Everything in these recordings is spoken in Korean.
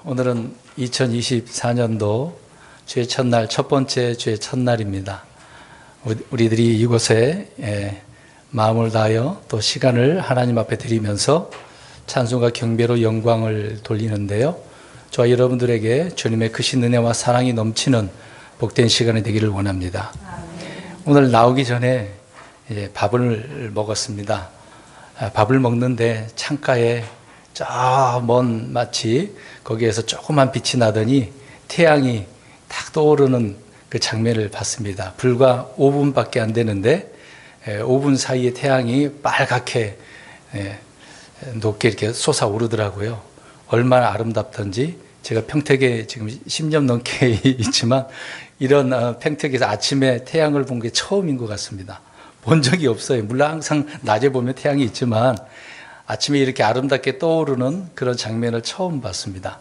오늘은 2024년도 주의 첫날, 첫 번째 주의 첫날입니다. 우리들이 이곳에 마음을 다하여 또 시간을 하나님 앞에 드리면서 찬송과 경배로 영광을 돌리는데요. 저와 여러분들에게 주님의 크신 은혜와 사랑이 넘치는 복된 시간이 되기를 원합니다. 오늘 나오기 전에 밥을 먹었습니다. 밥을 먹는데 창가에 저 먼 마치 거기에서 조그만 빛이 나더니 태양이 탁 떠오르는 그 장면을 봤습니다. 불과 5분밖에 안 되는데 5분 사이에 태양이 빨갛게 높게 이렇게 솟아오르더라고요. 얼마나 아름답던지. 제가 평택에 지금 10년 넘게 있지만 이런 평택에서 아침에 태양을 본 게 처음인 것 같습니다. 본 적이 없어요. 물론 항상 낮에 보면 태양이 있지만 아침에 이렇게 아름답게 떠오르는 그런 장면을 처음 봤습니다.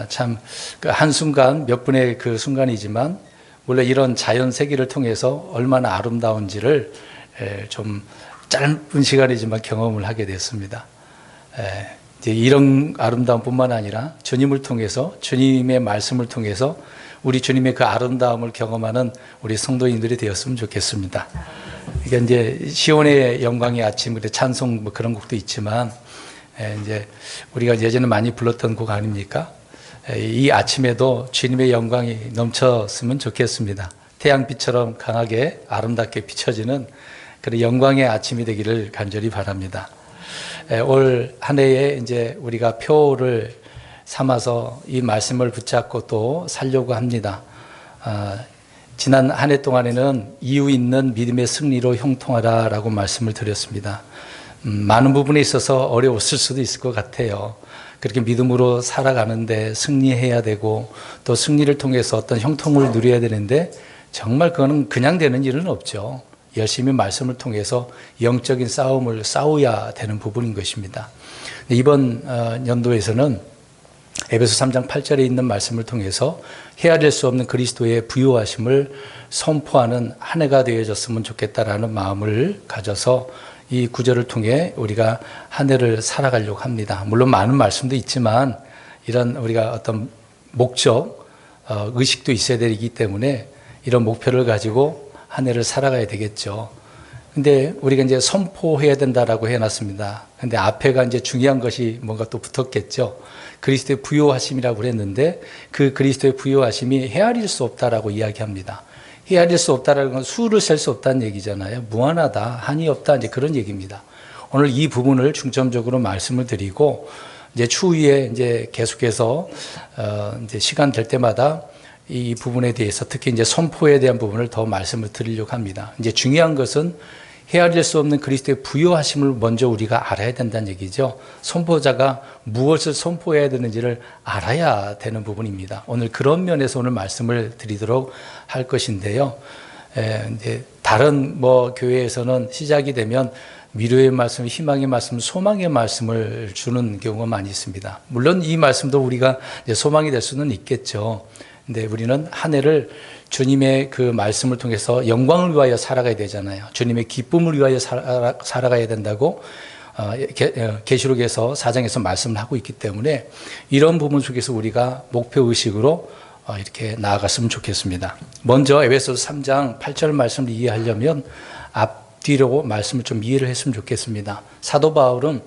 참, 그 한순간, 몇 분의 그 순간이지만, 원래 이런 자연 세계를 통해서 얼마나 아름다운지를 좀 짧은 시간이지만 경험을 하게 됐습니다. 이제 이런 아름다움 뿐만 아니라 주님을 통해서, 주님의 말씀을 통해서 우리 주님의 그 아름다움을 경험하는 우리 성도인들이 되었으면 좋겠습니다. 그러니까 이제 시온의 영광의 아침, 그래 찬송 뭐 그런 곡도 있지만, 이제 우리가 예전에 많이 불렀던 곡 아닙니까? 이 아침에도 주님의 영광이 넘쳤으면 좋겠습니다. 태양빛처럼 강하게 아름답게 비춰지는 그런 영광의 아침이 되기를 간절히 바랍니다. 올 한 해에 이제 우리가 표를 삼아서 이 말씀을 붙잡고 또 살려고 합니다. 지난 한 해 동안에는 이유 있는 믿음의 승리로 형통하라라고 말씀을 드렸습니다. 많은 부분에 있어서 어려웠을 수도 있을 것 같아요. 그렇게 믿음으로 살아가는데 승리해야 되고 또 승리를 통해서 어떤 형통을 누려야 되는데 정말 그거는 그냥 되는 일은 없죠. 열심히 말씀을 통해서 영적인 싸움을 싸워야 되는 부분인 것입니다. 이번 연도에서는 에베소 3장 8절에 있는 말씀을 통해서 헤아릴 수 없는 그리스도의 부요하심을 선포하는 한 해가 되어졌으면 좋겠다라는 마음을 가져서 이 구절을 통해 우리가 한 해를 살아가려고 합니다. 물론 많은 말씀도 있지만 이런 우리가 어떤 목적, 의식도 있어야 되기 때문에 이런 목표를 가지고 한 해를 살아가야 되겠죠. 근데 우리가 이제 선포해야 된다라고 해놨습니다. 근데 앞에가 이제 중요한 것이 뭔가 또 붙었겠죠. 그리스도의 부요하심이라고 그랬는데 그 그리스도의 부요하심이 헤아릴 수 없다라고 이야기합니다. 헤아릴 수 없다라는 건 수를 셀 수 없다는 얘기잖아요. 무한하다, 한이 없다, 이제 그런 얘기입니다. 오늘 이 부분을 중점적으로 말씀을 드리고 이제 추후에 이제 계속해서 이제 시간 될 때마다 이 부분에 대해서 특히 이제 선포에 대한 부분을 더 말씀을 드리려고 합니다. 이제 중요한 것은 헤아릴 수 없는 그리스도의 부요하심을 먼저 우리가 알아야 된다는 얘기죠. 선포자가 무엇을 선포해야 되는지를 알아야 되는 부분입니다. 오늘 그런 면에서 오늘 말씀을 드리도록 할 것인데요. 이제 다른 교회에서는 시작이 되면 위로의 말씀, 희망의 말씀, 소망의 말씀을 주는 경우가 많이 있습니다. 물론 이 말씀도 우리가 이제 소망이 될 수는 있겠죠. 근데 우리는 한 해를 주님의 그 말씀을 통해서 영광을 위하여 살아가야 되잖아요. 주님의 기쁨을 위하여 살아가야 된다고 계시록에서 4장에서 말씀을 하고 있기 때문에 이런 부분 속에서 우리가 목표의식으로 이렇게 나아갔으면 좋겠습니다. 먼저 에베소서 3장 8절 말씀을 이해하려면 앞뒤로 말씀을 좀 이해를 했으면 좋겠습니다. 사도 바울은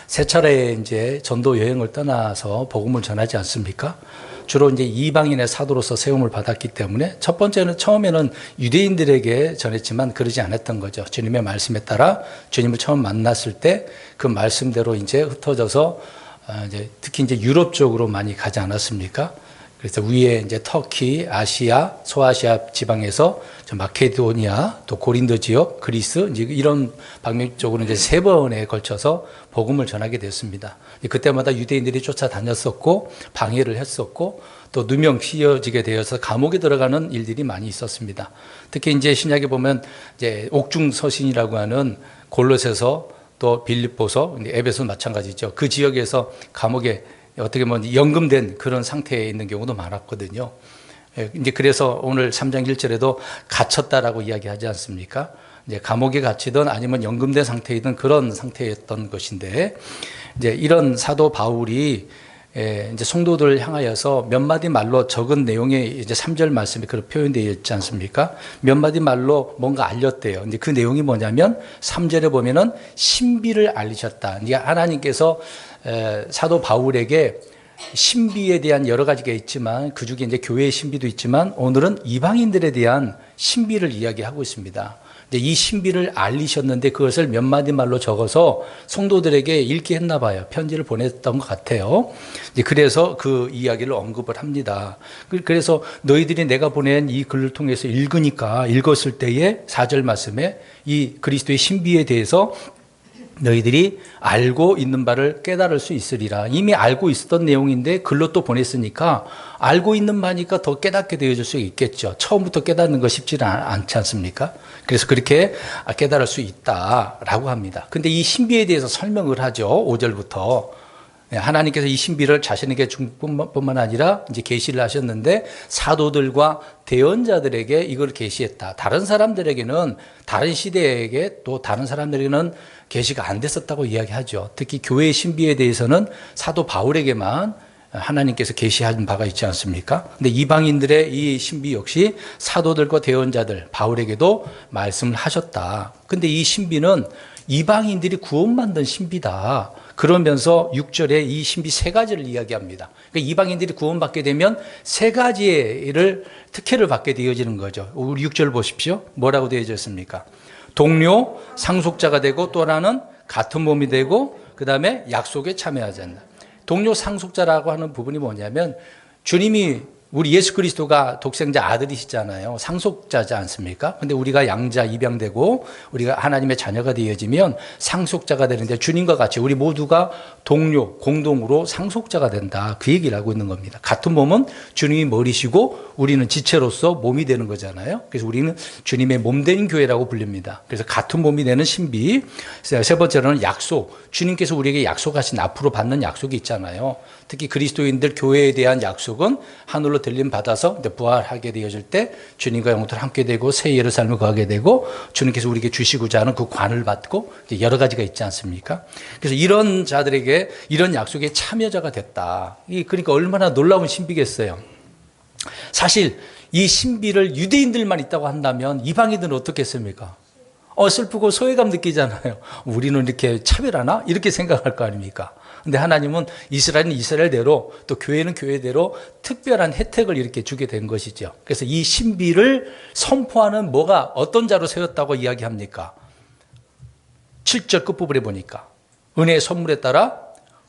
세 차례 이제 전도 여행을 떠나서 복음을 전하지 않습니까? 주로 이제 이방인의 사도로서 세움을 받았기 때문에 첫 번째는 처음에는 유대인들에게 전했지만 그러지 않았던 거죠. 주님의 말씀에 따라 주님을 처음 만났을 때 그 말씀대로 이제 흩어져서 이제 특히 이제 유럽 쪽으로 많이 가지 않았습니까? 그래서 위에 이제 터키, 아시아, 소아시아 지방에서 마케도니아, 또 고린도 지역, 그리스, 이제 이런 방면 쪽으로 이제 세 번에 걸쳐서 복음을 전하게 됐습니다. 그때마다 유대인들이 쫓아다녔었고, 방해를 했었고, 또 누명 씌워지게 되어서 감옥에 들어가는 일들이 많이 있었습니다. 특히 이제 신약에 보면 이제 옥중서신이라고 하는 골로새서 또 빌립보서, 에베소 마찬가지죠. 그 지역에서 감옥에 어떻게 보면 연금된 그런 상태에 있는 경우도 많았거든요. 이제 그래서 오늘 3장 1절에도 갇혔다라고 이야기하지 않습니까? 이제 감옥에 갇히든 아니면 연금된 상태이든 그런 상태였던 것인데, 이제 이런 사도 바울이 이제 성도들을 향하여서 몇 마디 말로 적은 내용의 이제 3절 말씀이 그렇게 표현되어 있지 않습니까? 몇 마디 말로 뭔가 알렸대요. 근데 그 내용이 뭐냐면 3절에 보면은 신비를 알리셨다. 그러니까 하나님께서 사도 바울에게 신비에 대한 여러 가지가 있지만 그 중에 이제 교회의 신비도 있지만 오늘은 이방인들에 대한 신비를 이야기하고 있습니다. 이 신비를 알리셨는데 그것을 몇 마디 말로 적어서 성도들에게 읽게 했나 봐요. 편지를 보냈던 것 같아요. 그래서 그 이야기를 언급을 합니다. 그래서 너희들이 내가 보낸 이 글을 통해서 읽었을 때에 4절 말씀에 이 그리스도의 신비에 대해서 너희들이 알고 있는 바를 깨달을 수 있으리라. 이미 알고 있었던 내용인데 글로 또 보냈으니까 알고 있는 바니까 더 깨닫게 되어질 수 있겠죠. 처음부터 깨닫는 거 쉽지는 않지 않습니까? 그래서 그렇게 깨달을 수 있다라고 합니다. 근데 이 신비에 대해서 설명을 하죠. 5절부터. 하나님께서 이 신비를 자신에게 준 뿐만 아니라 이제 계시를 하셨는데 사도들과 대언자들에게 이걸 계시했다. 다른 사람들에게는 다른 시대에게 또 다른 사람들에게는 계시가 안 됐었다고 이야기하죠. 특히 교회의 신비에 대해서는 사도 바울에게만 하나님께서 계시한 바가 있지 않습니까? 근데 이방인들의 이 신비 역시 사도들과 대언자들 바울에게도 말씀을 하셨다. 근데 이 신비는 이방인들이 구원받는 신비다. 그러면서 6절에 이 신비 세 가지를 이야기합니다. 그러니까 이방인들이 구원받게 되면 세 가지를 특혜를 받게 되어지는 거죠. 우리 6절 보십시오. 뭐라고 되어졌습니까? 동료, 상속자가 되고 또 하나는 같은 몸이 되고 그 다음에 약속에 참여하지 않는다. 동료 상속자라고 하는 부분이 뭐냐면 주님이 우리 예수 그리스도가 독생자 아들이시잖아요. 상속자지 않습니까? 근데 우리가 양자 입양되고 우리가 하나님의 자녀가 되어지면 상속자가 되는데 주님과 같이 우리 모두가 동료, 공동으로 상속자가 된다. 그 얘기를 하고 있는 겁니다. 같은 몸은 주님이 머리시고 우리는 지체로서 몸이 되는 거잖아요. 그래서 우리는 주님의 몸된 교회라고 불립니다. 그래서 같은 몸이 되는 신비. 세 번째로는 약속. 주님께서 우리에게 약속하신 앞으로 받는 약속이 있잖아요. 특히 그리스도인들 교회에 대한 약속은 하늘로 들림 받아서 부활하게 되어질 때 주님과 영원토록 함께 되고 새 예루살렘을 거하게 되고 주님께서 우리에게 주시고자 하는 그 관을 받고 여러 가지가 있지 않습니까? 그래서 이런 자들에게 이런 약속에 참여자가 됐다. 그러니까 얼마나 놀라운 신비겠어요. 사실 이 신비를 유대인들만 있다고 한다면 이방인들은 어떻겠습니까? 슬프고 소외감 느끼잖아요. 우리는 이렇게 차별하나? 이렇게 생각할 거 아닙니까? 근데 하나님은 이스라엘은 이스라엘대로 또 교회는 교회대로 특별한 혜택을 이렇게 주게 된 것이죠. 그래서 이 신비를 선포하는 뭐가 어떤 자로 세웠다고 이야기합니까? 7절 끝부분에 보니까 은혜의 선물에 따라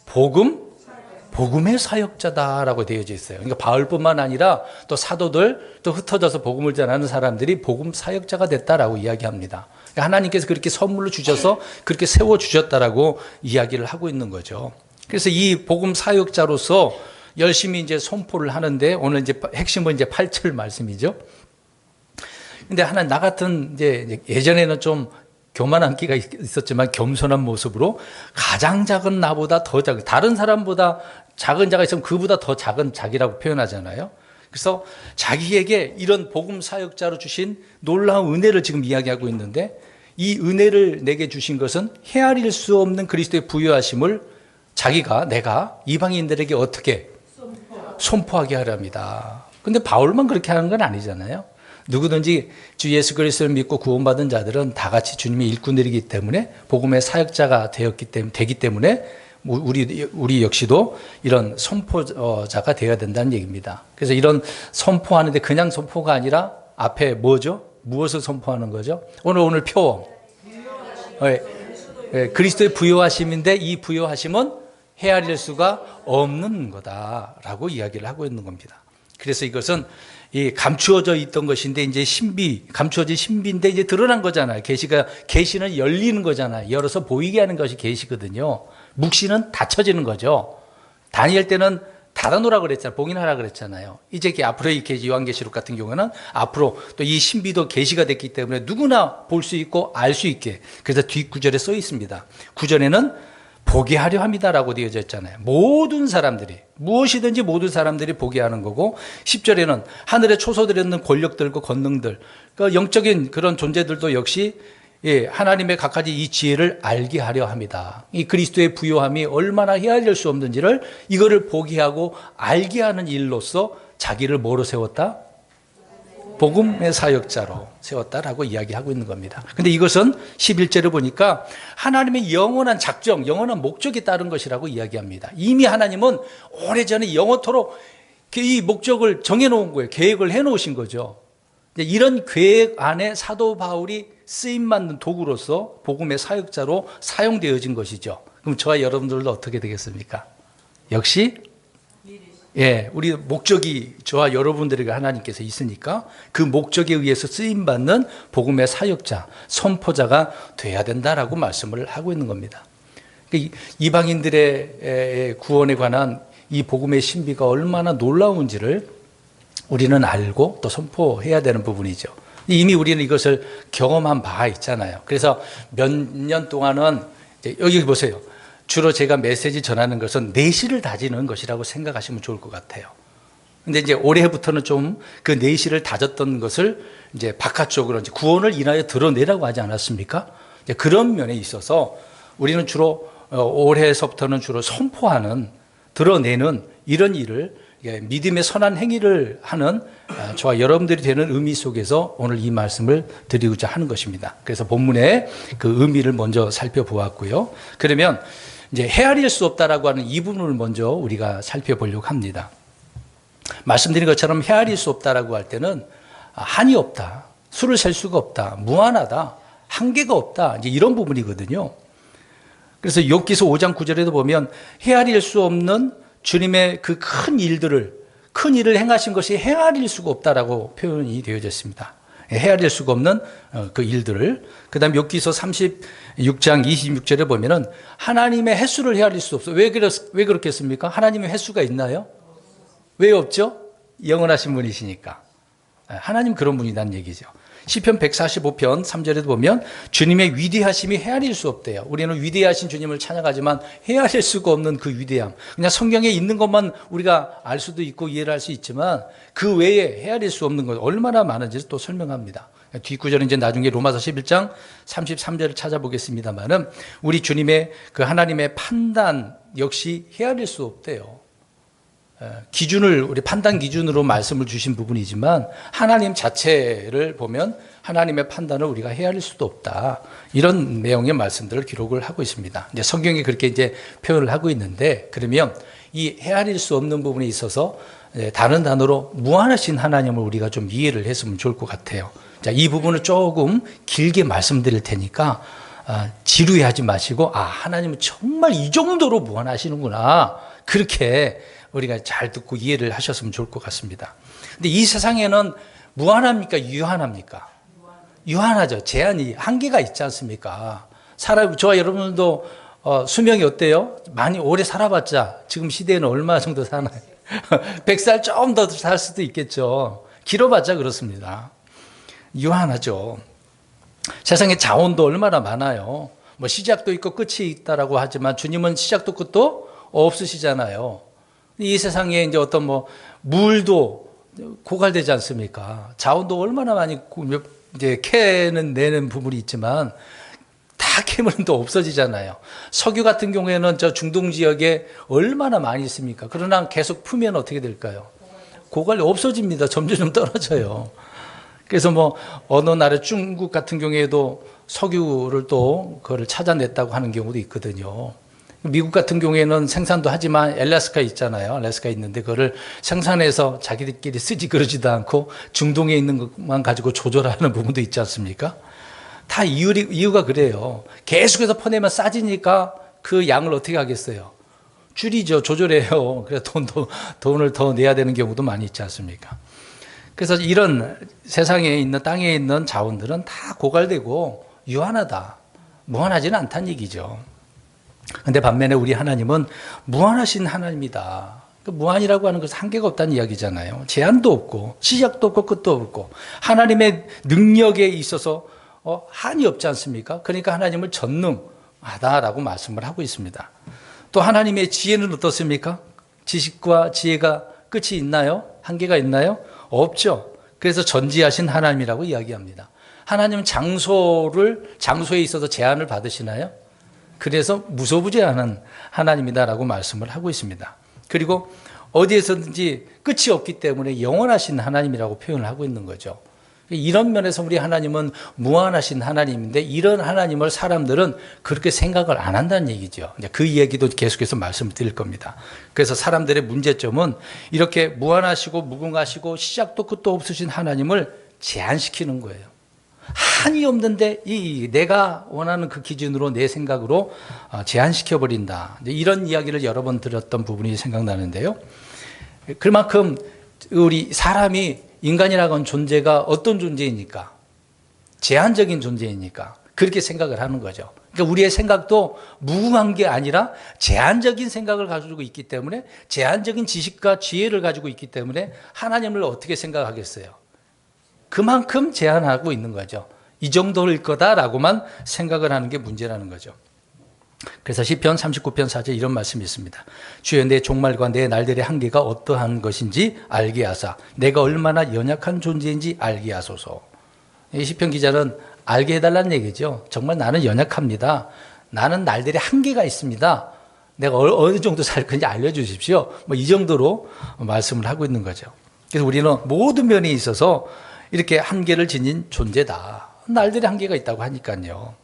복음의 사역자다라고 되어져 있어요. 그러니까 바울뿐만 아니라 또 사도들 또 흩어져서 복음을 전하는 사람들이 복음 사역자가 됐다라고 이야기합니다. 하나님께서 그렇게 선물로 주셔서 그렇게 세워주셨다라고 이야기를 하고 있는 거죠. 그래서 이 복음 사역자로서 열심히 이제 선포를 하는데 오늘 이제 핵심은 이제 8절 말씀이죠. 근데 나 같은 이제 예전에는 좀 교만한 끼가 있었지만 겸손한 모습으로 가장 작은 나보다 더 작은, 다른 사람보다 작은 자가 있으면 그보다 더 작은 자기라고 표현하잖아요. 그래서 자기에게 이런 복음 사역자로 주신 놀라운 은혜를 지금 이야기하고 있는데 이 은혜를 내게 주신 것은 헤아릴 수 없는 그리스도의 부요하심을 내가 이방인들에게 어떻게 선포하게 하랍니다. 근데 바울만 그렇게 하는 건 아니잖아요. 누구든지 주 예수 그리스도를 믿고 구원받은 자들은 다 같이 주님의 일꾼들이기 때문에 복음의 사역자가 되기 때문에 우리 역시도 이런 선포자가 되어야 된다는 얘기입니다. 그래서 이런 선포하는데 그냥 선포가 아니라 앞에 뭐죠? 무엇을 선포하는 거죠? 오늘 표어. 그리스도의 부요하심인데 이 부요하심은 헤아릴 수가 없는 거다라고 이야기를 하고 있는 겁니다. 그래서 이것은 감추어져 있던 것인데 이제 감추어진 신비인데 이제 드러난 거잖아요. 계시는 열리는 거잖아요. 열어서 보이게 하는 것이 계시거든요. 묵시는 닫혀지는 거죠. 다니엘 때는 닫아놓으라 그랬잖아요. 봉인하라 그랬잖아요. 이제 앞으로 이렇게 요한계시록 같은 경우는 앞으로 또 이 신비도 계시가 됐기 때문에 누구나 볼 수 있고 알 수 있게. 그래서 뒷구절에 써 있습니다. 구절에는 보게 하려 합니다라고 되어져 있잖아요. 모든 사람들이 무엇이든지 모든 사람들이 보게 하는 거고 10절에는 하늘에 초소되어 있는 권력들과 권능들 그러니까 영적인 그런 존재들도 역시 예, 하나님의 각가지 이 지혜를 알게 하려 합니다. 이 그리스도의 부요함이 얼마나 헤아릴 수 없는지를 이거를 보게 하고 알게 하는 일로서 자기를 뭐로 세웠다? 복음의 사역자로 세웠다라고 이야기하고 있는 겁니다. 근데 이것은 11절을 보니까 하나님의 영원한 작정, 영원한 목적이 따른 것이라고 이야기합니다. 이미 하나님은 오래전에 영원토록 이 목적을 정해놓은 거예요. 계획을 해놓으신 거죠. 이런 계획 안에 사도 바울이 쓰임받는 도구로서 복음의 사역자로 사용되어진 것이죠. 그럼 저와 여러분들도 어떻게 되겠습니까? 역시 예, 우리 목적이 저와 여러분들에게 하나님께서 있으니까 그 목적에 의해서 쓰임받는 복음의 사역자, 선포자가 돼야 된다라고 말씀을 하고 있는 겁니다. 이방인들의 구원에 관한 이 복음의 신비가 얼마나 놀라운지를 우리는 알고 또 선포해야 되는 부분이죠. 이미 우리는 이것을 경험한 바 있잖아요. 그래서 몇 년 동안은 여기 보세요. 주로 제가 메시지 전하는 것은 내실을 다지는 것이라고 생각하시면 좋을 것 같아요. 근데 이제 올해부터는 좀 그 내실을 다졌던 것을 이제 바깥쪽으로 이제 구원을 인하여 드러내라고 하지 않았습니까? 이제 그런 면에 있어서 우리는 주로 올해서부터는 주로 선포하는, 드러내는 이런 일을 믿음의 선한 행위를 하는 저와 여러분들이 되는 의미 속에서 오늘 이 말씀을 드리고자 하는 것입니다. 그래서 본문의 그 의미를 먼저 살펴보았고요. 그러면 이제 헤아릴 수 없다라고 하는 이 부분을 먼저 우리가 살펴보려고 합니다. 말씀드린 것처럼 헤아릴 수 없다라고 할 때는 한이 없다, 수를 셀 수가 없다, 무한하다, 한계가 없다, 이제 이런 부분이거든요. 그래서 욥기서 5장 9절에도 보면 헤아릴 수 없는 주님의 그 큰 일을 행하신 것이 헤아릴 수가 없다라고 표현이 되어졌습니다. 헤아릴 수가 없는 그 일들을. 그 다음 욥기서 36장 26절에 보면은 하나님의 횟수를 헤아릴 수 없어요. 왜 그렇겠습니까? 하나님의 횟수가 있나요? 왜 없죠? 영원하신 분이시니까. 하나님 그런 분이라는 얘기죠. 시편 145편 3절에도 보면 주님의 위대하심이 헤아릴 수 없대요. 우리는 위대하신 주님을 찬양하지만 헤아릴 수가 없는 그 위대함. 그냥 성경에 있는 것만 우리가 알 수도 있고 이해를 할 수 있지만 그 외에 헤아릴 수 없는 것 얼마나 많은지를 또 설명합니다. 뒷구절은 이제 나중에 로마서 11장 33절을 찾아보겠습니다만은 우리 주님의 그 하나님의 판단 역시 헤아릴 수 없대요. 기준을, 우리 판단 기준으로 말씀을 주신 부분이지만 하나님 자체를 보면 하나님의 판단을 우리가 헤아릴 수도 없다. 이런 내용의 말씀들을 기록을 하고 있습니다. 이제 성경이 그렇게 이제 표현을 하고 있는데, 그러면 이 헤아릴 수 없는 부분에 있어서 다른 단어로 무한하신 하나님을 우리가 좀 이해를 했으면 좋을 것 같아요. 자, 이 부분을 조금 길게 말씀드릴 테니까 지루해하지 마시고, 하나님은 정말 이 정도로 무한하시는구나. 그렇게 우리가 잘 듣고 이해를 하셨으면 좋을 것 같습니다. 근데 이 세상에는 무한합니까? 유한합니까? 유한하죠. 제한이, 한계가 있지 않습니까? 저와 여러분들도 수명이 어때요? 많이 오래 살아봤자 지금 시대에는 얼마 정도 사나요? 100살 좀 더 살 수도 있겠죠. 길어봤자 그렇습니다. 유한하죠. 세상에 자원도 얼마나 많아요. 뭐 시작도 있고 끝이 있다라고 하지만 주님은 시작도 끝도 없으시잖아요. 이 세상에 이제 어떤 물도 고갈되지 않습니까? 자원도 얼마나 많이 이제 내는 부분이 있지만 다 캐면 또 없어지잖아요. 석유 같은 경우에는 저 중동 지역에 얼마나 많이 있습니까? 그러나 계속 풀면 어떻게 될까요? 고갈이 없어집니다. 점점 떨어져요. 그래서 어느 나라 중국 같은 경우에도 석유를 또 그거를 찾아냈다고 하는 경우도 있거든요. 미국 같은 경우에는 생산도 하지만 알래스카 있잖아요. 알래스카 있는데 그거를 생산해서 자기들끼리 쓰지 그러지도 않고 중동에 있는 것만 가지고 조절하는 부분도 있지 않습니까? 다 이유가 그래요. 계속해서 퍼내면 싸지니까 그 양을 어떻게 하겠어요? 줄이죠. 조절해요. 그래서 돈을 더 내야 되는 경우도 많이 있지 않습니까? 그래서 이런 세상에 있는, 땅에 있는 자원들은 다 고갈되고 유한하다. 무한하지는 않다는 얘기죠. 근데 반면에 우리 하나님은 무한하신 하나님이다. 무한이라고 하는 것은 한계가 없다는 이야기잖아요. 제한도 없고 시작도 없고 끝도 없고 하나님의 능력에 있어서 한이 없지 않습니까? 그러니까 하나님을 전능하다라고 말씀을 하고 있습니다. 또 하나님의 지혜는 어떻습니까? 지식과 지혜가 끝이 있나요? 한계가 있나요? 없죠. 그래서 전지하신 하나님이라고 이야기합니다. 하나님은 장소에 있어서 제한을 받으시나요? 그래서 무소부재하는 하나님이다라고 말씀을 하고 있습니다. 그리고 어디에서든지 끝이 없기 때문에 영원하신 하나님이라고 표현을 하고 있는 거죠. 이런 면에서 우리 하나님은 무한하신 하나님인데 이런 하나님을 사람들은 그렇게 생각을 안 한다는 얘기죠. 그 얘기도 계속해서 말씀을 드릴 겁니다. 그래서 사람들의 문제점은 이렇게 무한하시고 무궁하시고 시작도 끝도 없으신 하나님을 제한시키는 거예요. 한이 없는데 내가 원하는 그 기준으로 내 생각으로 제한시켜버린다. 이런 이야기를 여러 번 들었던 부분이 생각나는데요. 그만큼 우리 사람이 인간이라고 하는 존재가 어떤 존재이니까? 제한적인 존재이니까 그렇게 생각을 하는 거죠. 그러니까 우리의 생각도 무궁한 게 아니라 제한적인 생각을 가지고 있기 때문에 제한적인 지식과 지혜를 가지고 있기 때문에 하나님을 어떻게 생각하겠어요? 그만큼 제한하고 있는 거죠. 이 정도일 거다라고만 생각을 하는 게 문제라는 거죠. 그래서 시편 39편 4절 이런 말씀이 있습니다. 주여 내 종말과 내 날들의 한계가 어떠한 것인지 알게 하사 내가 얼마나 연약한 존재인지 알게 하소서. 이 시편 기자는 알게 해달라는 얘기죠. 정말 나는 연약합니다. 나는 날들의 한계가 있습니다. 내가 어느 정도 살 건지 알려주십시오. 이 정도로 말씀을 하고 있는 거죠. 그래서 우리는 모든 면에 있어서 이렇게 한계를 지닌 존재다. 날들의 한계가 있다고 하니까요.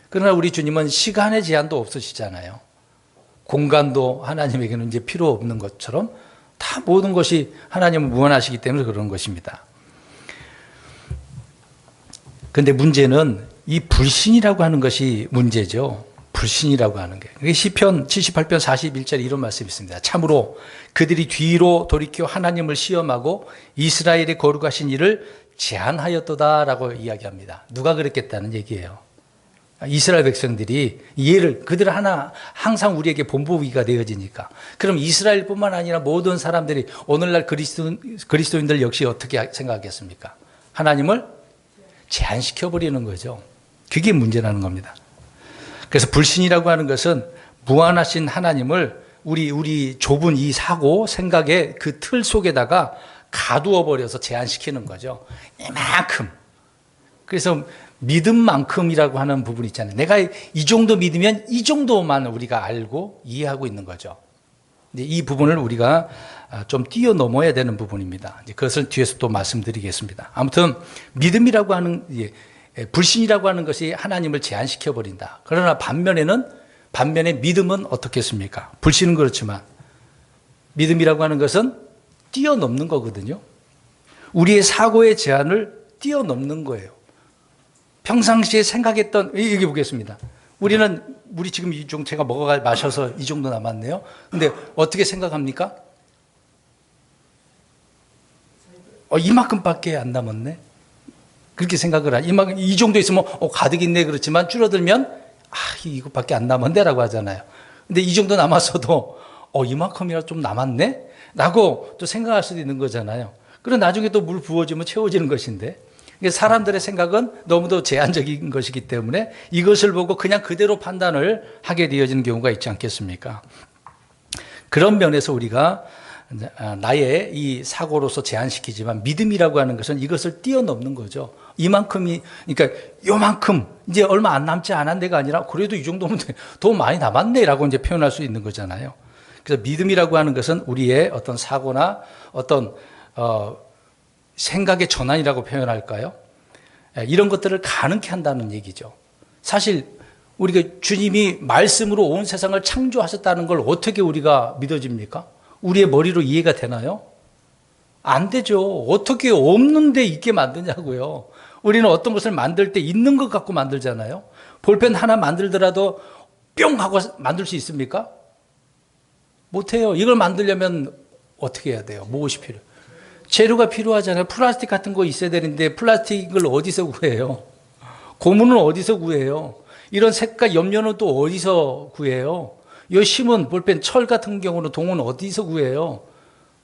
그러나 우리 주님은 시간의 제한도 없으시잖아요. 공간도 하나님에게는 이제 필요 없는 것처럼 다 모든 것이 하나님은 무한하시기 때문에 그런 것입니다. 그런데 문제는 이 불신이라고 하는 것이 문제죠. 불신이라고 하는 게. 시편 78편 41절에 이런 말씀이 있습니다. 참으로 그들이 뒤로 돌이켜 하나님을 시험하고 이스라엘의 거룩하신 이를 제한하였도다라고 이야기합니다. 누가 그랬겠다는 얘기예요. 이스라엘 백성들이 그들 하나 항상 우리에게 본보기가 되어지니까. 그럼 이스라엘뿐만 아니라 모든 사람들이 오늘날 그리스도인들 역시 어떻게 생각하겠습니까? 하나님을 제한시켜버리는 거죠. 그게 문제라는 겁니다. 그래서 불신이라고 하는 것은 무한하신 하나님을 우리 좁은 이 사고, 생각의 그 틀 속에다가 가두어 버려서 제한시키는 거죠. 이만큼. 그래서 믿음만큼이라고 하는 부분이 있잖아요. 내가 이 정도 믿으면 이 정도만 우리가 알고 이해하고 있는 거죠. 근데 이 부분을 우리가 좀 뛰어넘어야 되는 부분입니다. 그것을 뒤에서 또 말씀드리겠습니다. 아무튼 믿음이라고 하는 불신이라고 하는 것이 하나님을 제한시켜 버린다. 그러나 반면에 믿음은 어떻겠습니까? 불신은 그렇지만 믿음이라고 하는 것은 뛰어넘는 거거든요. 우리의 사고의 제한을 뛰어넘는 거예요. 평상시에 생각했던, 여기 보겠습니다. 우리 지금 제가 마셔서 이 정도 남았네요. 근데 어떻게 생각합니까? 이만큼밖에 안 남았네. 그렇게 생각을 이 정도 있으면 가득 있네. 그렇지만 줄어들면 이것밖에 안 남았네라고 하잖아요. 근데 이 정도 남았어도 이만큼이라 좀 남았네? 라고 또 생각할 수도 있는 거잖아요. 그럼 나중에 또 물 부어지면 채워지는 것인데 사람들의 생각은 너무도 제한적인 것이기 때문에 이것을 보고 그냥 그대로 판단을 하게 되어지는 경우가 있지 않겠습니까? 그런 면에서 우리가 나의 이 사고로서 제한시키지만 믿음이라고 하는 것은 이것을 뛰어넘는 거죠. 그러니까 요만큼 이제 얼마 안 남지 않았네가 아니라 그래도 이 정도면 더 많이 남았네라고 이제 표현할 수 있는 거잖아요. 그래서 믿음이라고 하는 것은 우리의 어떤 사고나 어떤 생각의 전환이라고 표현할까요? 이런 것들을 가능케 한다는 얘기죠. 사실 우리가 주님이 말씀으로 온 세상을 창조하셨다는 걸 어떻게 우리가 믿어집니까? 우리의 머리로 이해가 되나요? 안 되죠. 어떻게 없는데 있게 만드냐고요. 우리는 어떤 것을 만들 때 있는 것 갖고 만들잖아요. 볼펜 하나 만들더라도 뿅 하고 만들 수 있습니까? 못해요. 이걸 만들려면 어떻게 해야 돼요? 무엇이 필요해요? 재료가 필요하잖아요. 플라스틱 같은 거 있어야 되는데 플라스틱을 어디서 구해요? 고무는 어디서 구해요? 이런 색깔 염료는 또 어디서 구해요? 이 심은 볼펜, 철 같은 경우는 동은 어디서 구해요?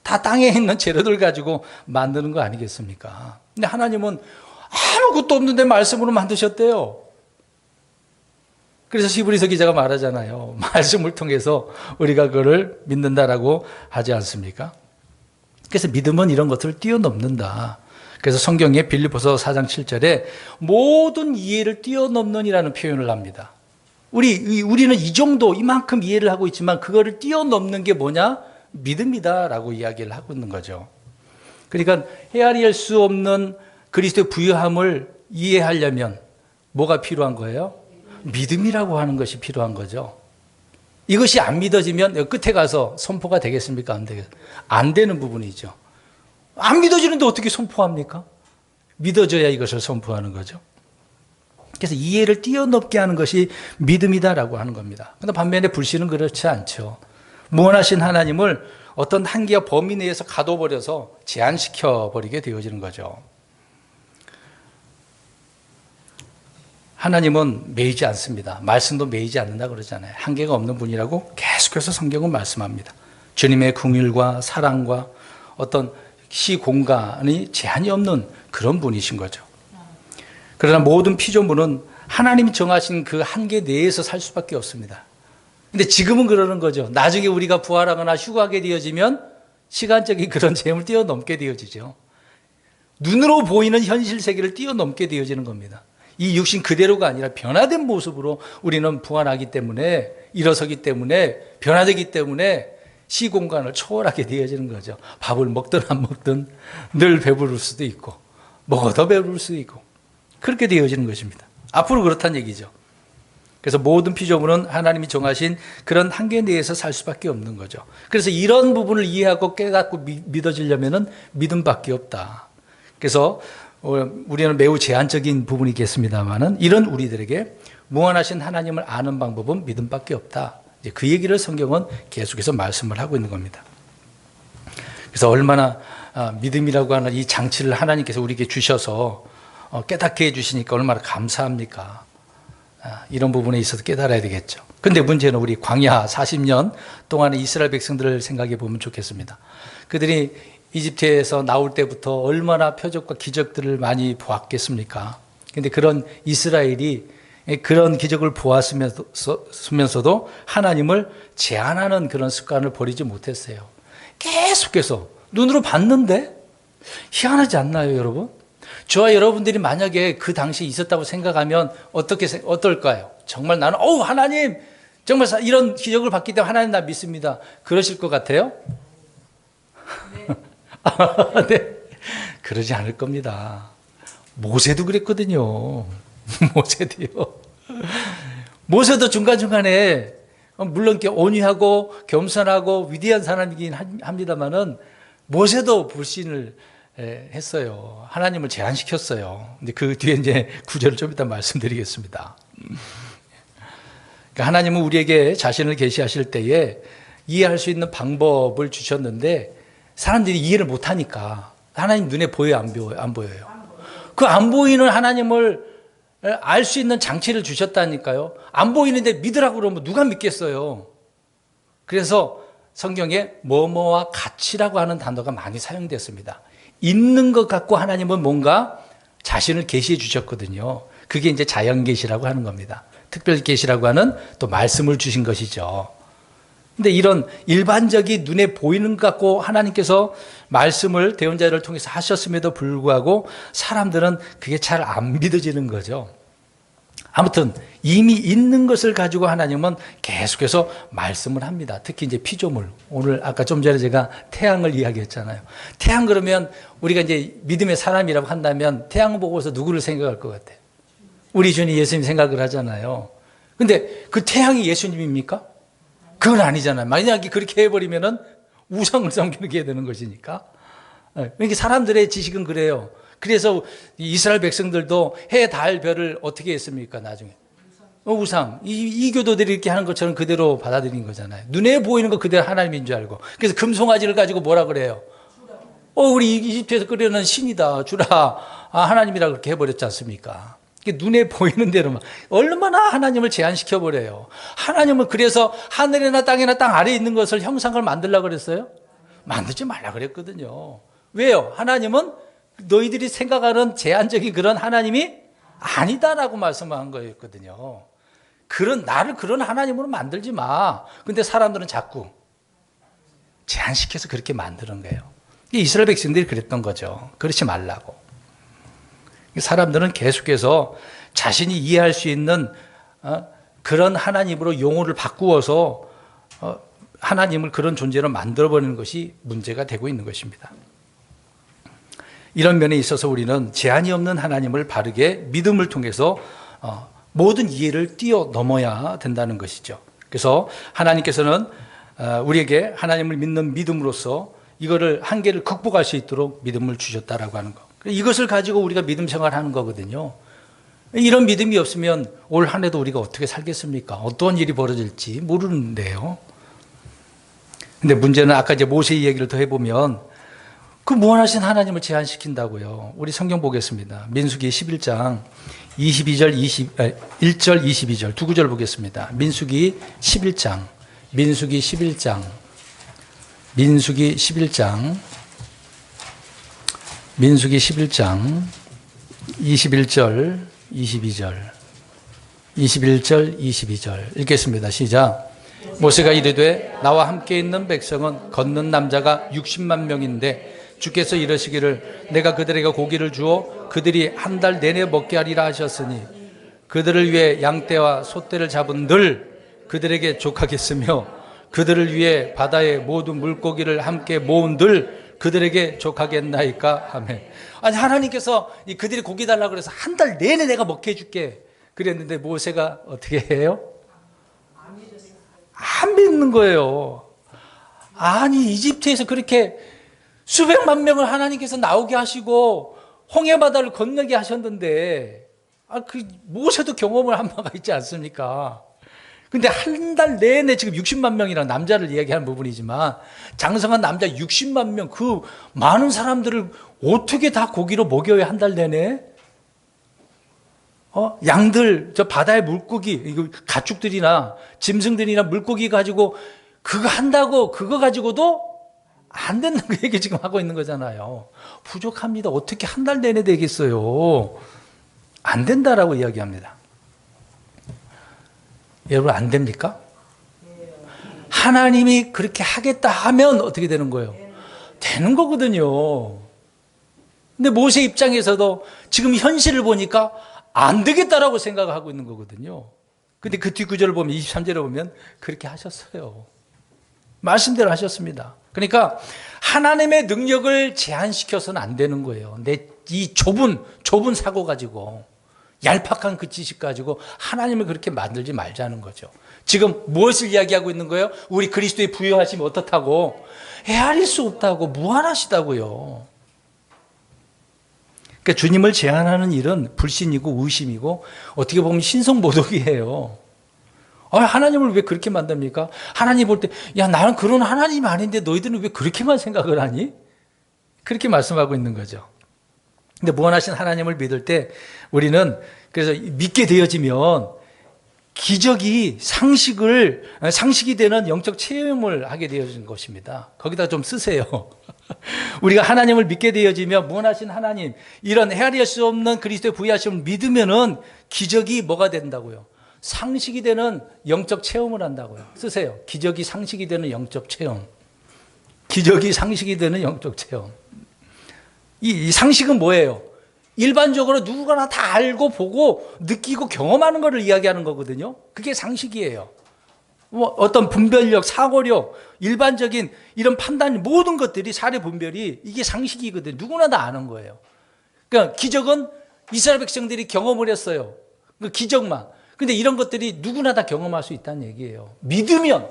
다 땅에 있는 재료들 가지고 만드는 거 아니겠습니까? 근데 하나님은 아무것도 없는데 말씀으로 만드셨대요. 그래서 히브리서 기자가 말하잖아요. 말씀을 통해서 우리가 그를 믿는다라고 하지 않습니까? 그래서 믿음은 이런 것들을 뛰어넘는다. 그래서 성경에 빌립보서 4장 7절에 모든 이해를 뛰어넘는이라는 표현을 합니다. 우리는 이 정도, 이만큼 이해를 하고 있지만 그거를 뛰어넘는 게 뭐냐? 믿음이다라고 이야기를 하고 있는 거죠. 그러니까 헤아릴 수 없는 그리스도의 부유함을 이해하려면 뭐가 필요한 거예요? 믿음이라고 하는 것이 필요한 거죠. 이것이 안 믿어지면 끝에 가서 선포가 되겠습니까? 안 되겠습니까? 안 되는 부분이죠. 안 믿어지는데 어떻게 선포합니까? 믿어져야 이것을 선포하는 거죠. 그래서 이해를 뛰어넘게 하는 것이 믿음이다라고 하는 겁니다. 그런데 반면에 불신은 그렇지 않죠. 무한하신 하나님을 어떤 한계와 범위 내에서 가둬버려서 제한시켜버리게 되어지는 거죠. 하나님은 매이지 않습니다. 말씀도 매이지 않는다 그러잖아요. 한계가 없는 분이라고 계속해서 성경은 말씀합니다. 주님의 긍휼과 사랑과 어떤 시공간이 제한이 없는 그런 분이신 거죠. 그러나 모든 피조물은 하나님이 정하신 그 한계 내에서 살 수밖에 없습니다. 근데 지금은 그러는 거죠. 나중에 우리가 부활하거나 휴가하게 되어지면 시간적인 그런 재물을 뛰어넘게 되어지죠. 눈으로 보이는 현실 세계를 뛰어넘게 되어지는 겁니다. 이 육신 그대로가 아니라 변화된 모습으로 우리는 부활하기 때문에, 일어서기 때문에, 변화되기 때문에 시공간을 초월하게 되어지는 거죠. 밥을 먹든 안 먹든 늘 배부를 수도 있고 먹어도 배부를 수도 있고 그렇게 되어지는 것입니다. 앞으로 그렇다는 얘기죠. 그래서 모든 피조물은 하나님이 정하신 그런 한계 내에서 살 수밖에 없는 거죠. 그래서 이런 부분을 이해하고 깨닫고 믿어지려면 믿음밖에 없다. 그래서 우리는 매우 제한적인 부분이겠습니다만은 이런 우리들에게 무한하신 하나님을 아는 방법은 믿음밖에 없다. 그 얘기를 성경은 계속해서 말씀을 하고 있는 겁니다. 그래서 얼마나 믿음이라고 하는 이 장치를 하나님께서 우리에게 주셔서 깨닫게 해주시니까 얼마나 감사합니까? 이런 부분에 있어서 깨달아야 되겠죠. 근데 문제는 우리 광야 40년 동안의 이스라엘 백성들을 생각해 보면 좋겠습니다. 그들이 이집트에서 나올 때부터 얼마나 표적과 기적들을 많이 보았겠습니까? 근데 그런 이스라엘이 그런 기적을 보았으면서도 하나님을 제한하는 그런 습관을 버리지 못했어요. 계속해서 눈으로 봤는데 희한하지 않나요, 여러분? 저와 여러분들이 만약에 그 당시에 있었다고 생각하면 어떨까요? 정말 나는 하나님 정말 이런 기적을 봤기 때문에 하나님 나 믿습니다. 그러실 것 같아요? 네. 네. 그러지 않을 겁니다. 모세도 그랬거든요. 모세도요. 모세도 중간중간에 물론 온유하고 겸손하고 위대한 사람이긴 합니다만은 모세도 불신을 했어요. 하나님을 제한시켰어요. 근데 그 뒤에 이제 구절을 좀 이따 말씀드리겠습니다. 그러니까 하나님은 우리에게 자신을 계시하실 때에 이해할 수 있는 방법을 주셨는데 사람들이 이해를 못하니까 하나님 눈에 보여요, 안 보여요? 그 안 보이는 하나님을 알 수 있는 장치를 주셨다니까요. 안 보이는데 믿으라고 그러면 누가 믿겠어요? 그래서 성경에 뭐뭐와 같이라고 하는 단어가 많이 사용됐습니다. 있는 것 같고 하나님은 뭔가 자신을 계시해 주셨거든요. 그게 이제 자연 계시라고 하는 겁니다. 특별 계시라고 하는 또 말씀을 주신 것이죠. 근데 이런 일반적인 눈에 보이는 것 같고 하나님께서 말씀을 대언자를 통해서 하셨음에도 불구하고 사람들은 그게 잘 안 믿어지는 거죠. 아무튼 이미 있는 것을 가지고 하나님은 계속해서 말씀을 합니다. 특히 이제 피조물. 오늘 아까 좀 전에 제가 태양을 이야기했잖아요. 태양 그러면 우리가 이제 믿음의 사람이라고 한다면 태양 보고서 누구를 생각할 것 같아요? 우리 주님 예수님 생각을 하잖아요. 근데 그 태양이 예수님입니까? 그건 아니잖아요. 만약에 그렇게 해버리면은 우상을 섬기게 되는 것이니까. 그러니까 사람들의 지식은 그래요. 그래서 이스라엘 백성들도 해, 달, 별을 어떻게 했습니까, 나중에? 우상. 이 교도들이 이렇게 하는 것처럼 그대로 받아들인 거잖아요. 눈에 보이는 거 그대로 하나님인 줄 알고. 그래서 금송아지를 가지고 뭐라 그래요? 우리 이집트에서 끓여는 신이다, 주라, 하나님이라 그렇게 해버렸지 않습니까? 눈에 보이는 대로만. 얼마나 하나님을 제한시켜버려요. 하나님은 그래서 하늘이나 땅이나 땅 아래에 있는 것을 형상을 만들려고 그랬어요? 만들지 말라 그랬거든요. 왜요? 하나님은 너희들이 생각하는 제한적인 그런 하나님이 아니다라고 말씀한 거였거든요. 나를 그런 하나님으로 만들지 마. 근데 사람들은 자꾸 제한시켜서 그렇게 만드는 거예요. 이스라엘 백성들이 그랬던 거죠. 그렇지 말라고. 사람들은 계속해서 자신이 이해할 수 있는 그런 하나님으로 용어를 바꾸어서 하나님을 그런 존재로 만들어버리는 것이 문제가 되고 있는 것입니다. 이런 면에 있어서 우리는 제한이 없는 하나님을 바르게 믿음을 통해서 모든 이해를 뛰어넘어야 된다는 것이죠. 그래서 하나님께서는 우리에게 하나님을 믿는 믿음으로써 이거를 한계를 극복할 수 있도록 믿음을 주셨다라고 하는 것. 이것을 가지고 우리가 믿음 생활하는 거거든요. 이런 믿음이 없으면 올 한 해도 우리가 어떻게 살겠습니까? 어떤 일이 벌어질지 모르는데요. 근데 문제는 아까 이제 모세 이야기를 더 해보면 그 무한하신 하나님을 제한시킨다고요. 우리 성경 보겠습니다. 민수기 11장 1절 22절 두 구절 보겠습니다. 민수기 11장 21절 22절 읽겠습니다. 시작. 모세가 이르되 나와 함께 있는 백성은 걷는 남자가 60만 명인데 주께서 이르시기를 내가 그들에게 고기를 주어 그들이 한 달 내내 먹게 하리라 하셨으니 그들을 위해 양떼와 소떼를 잡은 늘 그들에게 족하겠으며 그들을 위해 바다의 모든 물고기를 함께 모은 들 그들에게 족하겠나이까 하며. 아니 하나님께서 그들이 고기 달라고 그래서 한 달 내내 내가 먹게 해줄게 그랬는데 모세가 어떻게 해요? 안 믿는 거예요. 아니 이집트에서 그렇게 수백만 명을 하나님께서 나오게 하시고 홍해바다를 건너게 하셨는데 그 모세도 경험을 한 바가 있지 않습니까? 근데 한 달 내내 지금 60만 명이라는 남자를 이야기하는 부분이지만 장성한 남자 60만 명 그 많은 사람들을 어떻게 다 고기로 먹여야 한 달 내내? 양들, 저 바다의 물고기, 이거 가축들이나 짐승들이나 물고기 가지고 그거 한다고 그거 가지고도 안 된다는 그 얘기 지금 하고 있는 거잖아요. 부족합니다. 어떻게 한 달 내내 되겠어요? 안 된다라고 이야기합니다. 여러분 안 됩니까? 하나님이 그렇게 하겠다 하면 어떻게 되는 거예요? 되는 거거든요. 근데 모세 입장에서도 지금 현실을 보니까 안 되겠다라고 생각하고 있는 거거든요. 근데 그 뒷구절을 보면 23절에 보면 그렇게 하셨어요. 말씀대로 하셨습니다. 그러니까 하나님의 능력을 제한시켜서는 안 되는 거예요. 내 이 좁은 사고 가지고 얄팍한 그 지식 가지고 하나님을 그렇게 만들지 말자는 거죠. 지금 무엇을 이야기하고 있는 거예요? 우리 그리스도의 부여하심이 어떻다고? 헤아릴 수 없다고, 무한하시다고요. 그러니까 주님을 제한하는 일은 불신이고 의심이고 어떻게 보면 신성모독이에요. 하나님을 왜 그렇게 만듭니까? 하나님 볼 때, 야, 나는 그런 하나님 아닌데 너희들은 왜 그렇게만 생각을 하니? 그렇게 말씀하고 있는 거죠. 근데 무한하신 하나님을 믿을 때 우리는 그래서 믿게 되어지면 기적이 상식이 되는 영적 체험을 하게 되어진 것입니다. 거기다 좀 쓰세요. 우리가 하나님을 믿게 되어지면 무한하신 하나님, 이런 헤아릴 수 없는 그리스도의 부여하심을 믿으면은 기적이 뭐가 된다고요? 상식이 되는 영적 체험을 한다고요. 쓰세요. 기적이 상식이 되는 영적 체험. 기적이 상식이 되는 영적 체험. 이 상식은 뭐예요? 일반적으로 누구나 다 알고 보고 느끼고 경험하는 것을 이야기하는 거거든요. 그게 상식이에요. 어떤 분별력, 사고력, 일반적인 이런 판단, 모든 것들이 사례 분별이 이게 상식이거든요. 누구나 다 아는 거예요. 그러니까 기적은 이스라엘 백성들이 경험을 했어요. 그 기적만. 근데 이런 것들이 누구나 다 경험할 수 있다는 얘기예요. 믿으면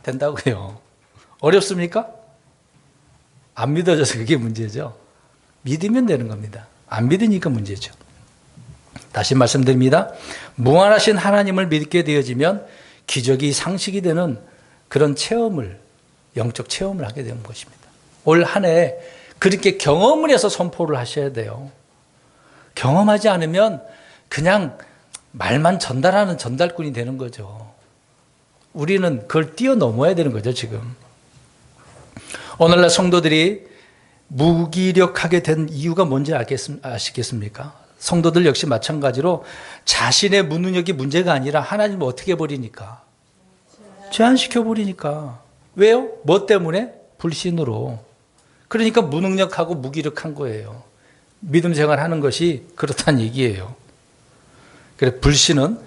된다고요. 어렵습니까? 안 믿어져서 그게 문제죠. 믿으면 되는 겁니다. 안 믿으니까 문제죠. 다시 말씀드립니다. 무한하신 하나님을 믿게 되어지면 기적이 상식이 되는 그런 체험을, 영적 체험을 하게 되는 것입니다. 올 한 해 그렇게 경험을 해서 선포를 하셔야 돼요. 경험하지 않으면 그냥 말만 전달하는 전달꾼이 되는 거죠. 우리는 그걸 뛰어넘어야 되는 거죠, 지금. 오늘날 성도들이 무기력하게 된 이유가 뭔지 아시겠습니까? 성도들 역시 마찬가지로 자신의 무능력이 문제가 아니라 하나님을 어떻게 버리니까? 제한시켜버리니까. 왜요? 뭐 때문에? 불신으로. 그러니까 무능력하고 무기력한 거예요. 믿음 생활하는 것이 그렇다는 얘기예요. 그래, 불신은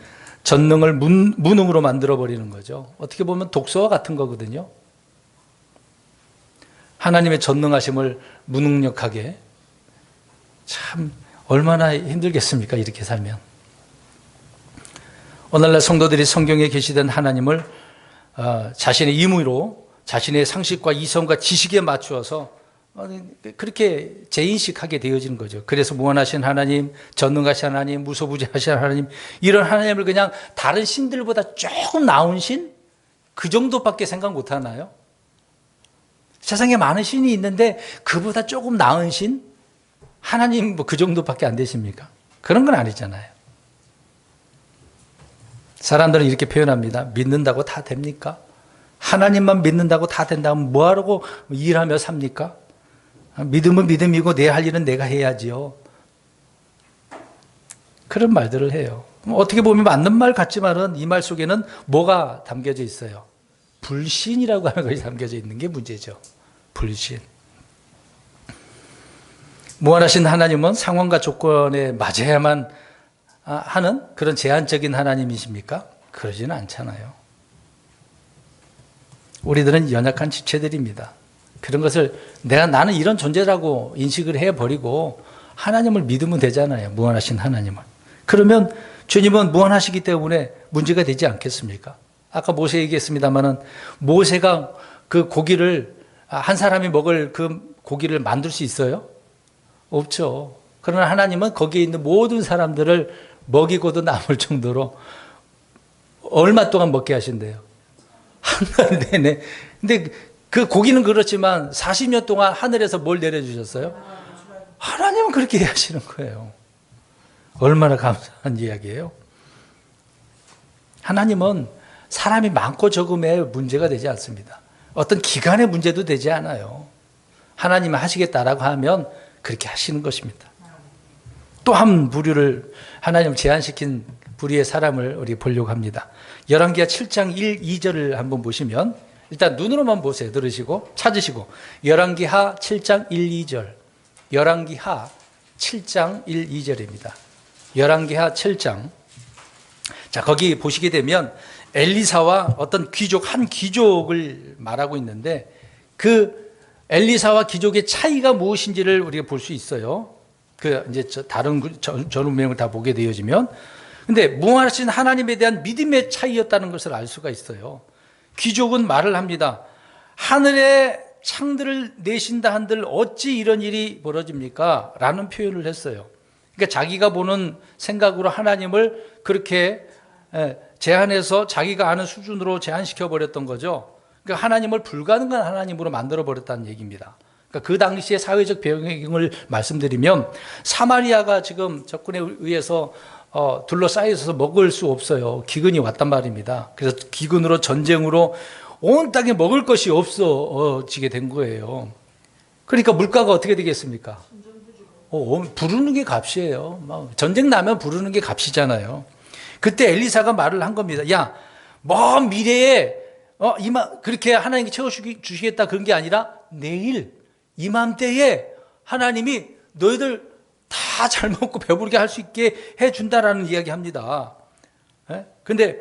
전능을 무능으로 만들어버리는 거죠. 어떻게 보면 독서와 같은 거거든요. 하나님의 전능하심을 무능력하게, 참 얼마나 힘들겠습니까? 이렇게 살면. 오늘날 성도들이 성경에 계시던 하나님을 자신의 임의로, 자신의 상식과 이성과 지식에 맞추어서 그렇게 재인식하게 되어지는 거죠. 그래서 무한하신 하나님, 전능하신 하나님, 무소부지하신 하나님, 이런 하나님을 그냥 다른 신들보다 조금 나은 신? 그 정도밖에 생각 못 하나요? 세상에 많은 신이 있는데 그보다 조금 나은 신? 하나님 뭐 그 정도밖에 안 되십니까? 그런 건 아니잖아요. 사람들은 이렇게 표현합니다. 믿는다고 다 됩니까? 하나님만 믿는다고 다 된다면 뭐하라고 일하며 삽니까? 믿음은 믿음이고 내 할 일은 내가 해야지요. 그런 말들을 해요. 어떻게 보면 맞는 말 같지만은 이 말 속에는 뭐가 담겨져 있어요? 불신이라고 하는 것이 담겨져 있는 게 문제죠. 불신. 무한하신 하나님은 상황과 조건에 맞아야만 하는 그런 제한적인 하나님이십니까? 그러지는 않잖아요. 우리들은 연약한 지체들입니다. 그런 것을 나는 이런 존재라고 인식을 해버리고 하나님을 믿으면 되잖아요. 무한하신 하나님을. 그러면 주님은 무한하시기 때문에 문제가 되지 않겠습니까? 아까 모세 얘기했습니다마는 모세가 그 고기를, 한 사람이 먹을 그 고기를 만들 수 있어요? 없죠. 그러나 하나님은 거기에 있는 모든 사람들을 먹이고도 남을 정도로 얼마 동안 먹게 하신대요? 한 달 내내. 근데 그 고기는 그렇지만 40년 동안 하늘에서 뭘 내려주셨어요? 하나님은 그렇게 하시는 거예요. 얼마나 감사한 이야기예요. 하나님은 사람이 많고 적음의 문제가 되지 않습니다. 어떤 기간의 문제도 되지 않아요. 하나님이 하시겠다라고 하면 그렇게 하시는 것입니다. 또 한 부류를, 하나님을 제한시킨 부류의 사람을 우리 보려고 합니다. 열왕기하 7장 1, 2절을 한번 보시면, 일단 눈으로만 보세요. 들으시고 찾으시고. 열왕기하 7장 1, 2절. 열왕기하 7장 1, 2절입니다. 열왕기하 7장. 자, 거기 보시게 되면 엘리사와 어떤 귀족, 한 귀족을 말하고 있는데 그 엘리사와 귀족의 차이가 무엇인지를 우리가 볼 수 있어요. 이제 다른 전문명을 다 보게 되어지면. 근데 무한하신 하나님에 대한 믿음의 차이였다는 것을 알 수가 있어요. 귀족은 말을 합니다. 하늘에 창들을 내신다 한들 어찌 이런 일이 벌어집니까? 라는 표현을 했어요. 그러니까 자기가 보는 생각으로 하나님을 그렇게 제한해서 자기가 아는 수준으로 제한시켜 버렸던 거죠. 그러니까 하나님을 불가능한 하나님으로 만들어 버렸다는 얘기입니다. 그러니까 그 당시의 사회적 배경을 말씀드리면 사마리아가 지금 적군에 의해서 둘러싸여 있어서 먹을 수 없어요. 기근이 왔단 말입니다. 그래서 기근으로 전쟁으로 온 땅에 먹을 것이 없어지게 된 거예요. 그러니까 물가가 어떻게 되겠습니까? 부르는 게 값이에요. 전쟁 나면 부르는 게 값이잖아요. 그때 엘리사가 말을 한 겁니다. 야, 먼 미래에 그렇게 하나님께 채워주시겠다 그런 게 아니라 내일 이맘때에 하나님이 너희들 다 잘 먹고 배부르게 할 수 있게 해준다라는 이야기 합니다. 근데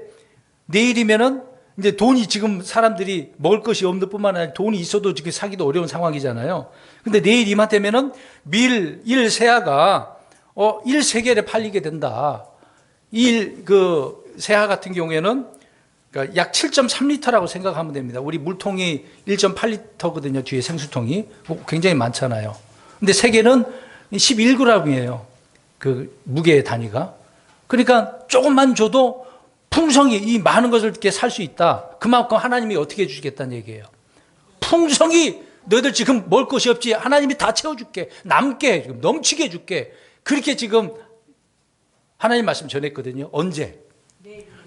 내일이면은 이제 돈이 지금 사람들이 먹을 것이 없는 뿐만 아니라 돈이 있어도 지금 사기도 어려운 상황이잖아요. 근데 내일 이맘때면은 밀 1세아가 1세겔에 팔리게 된다. 세아 같은 경우에는 그러니까 약 7.3리터라고 생각하면 됩니다. 우리 물통이 1.8리터거든요. 뒤에 생수통이 굉장히 많잖아요. 근데 세계는 11g이에요. 그 무게의 단위가. 그러니까 조금만 줘도 풍성히 이 많은 것을 이렇게 살 수 있다. 그만큼 하나님이 어떻게 해주시겠다는 얘기예요. 풍성히 너희들 지금 먹을 것이 없지. 하나님이 다 채워줄게. 남게 넘치게 해줄게. 그렇게 지금 하나님 말씀 전했거든요. 언제?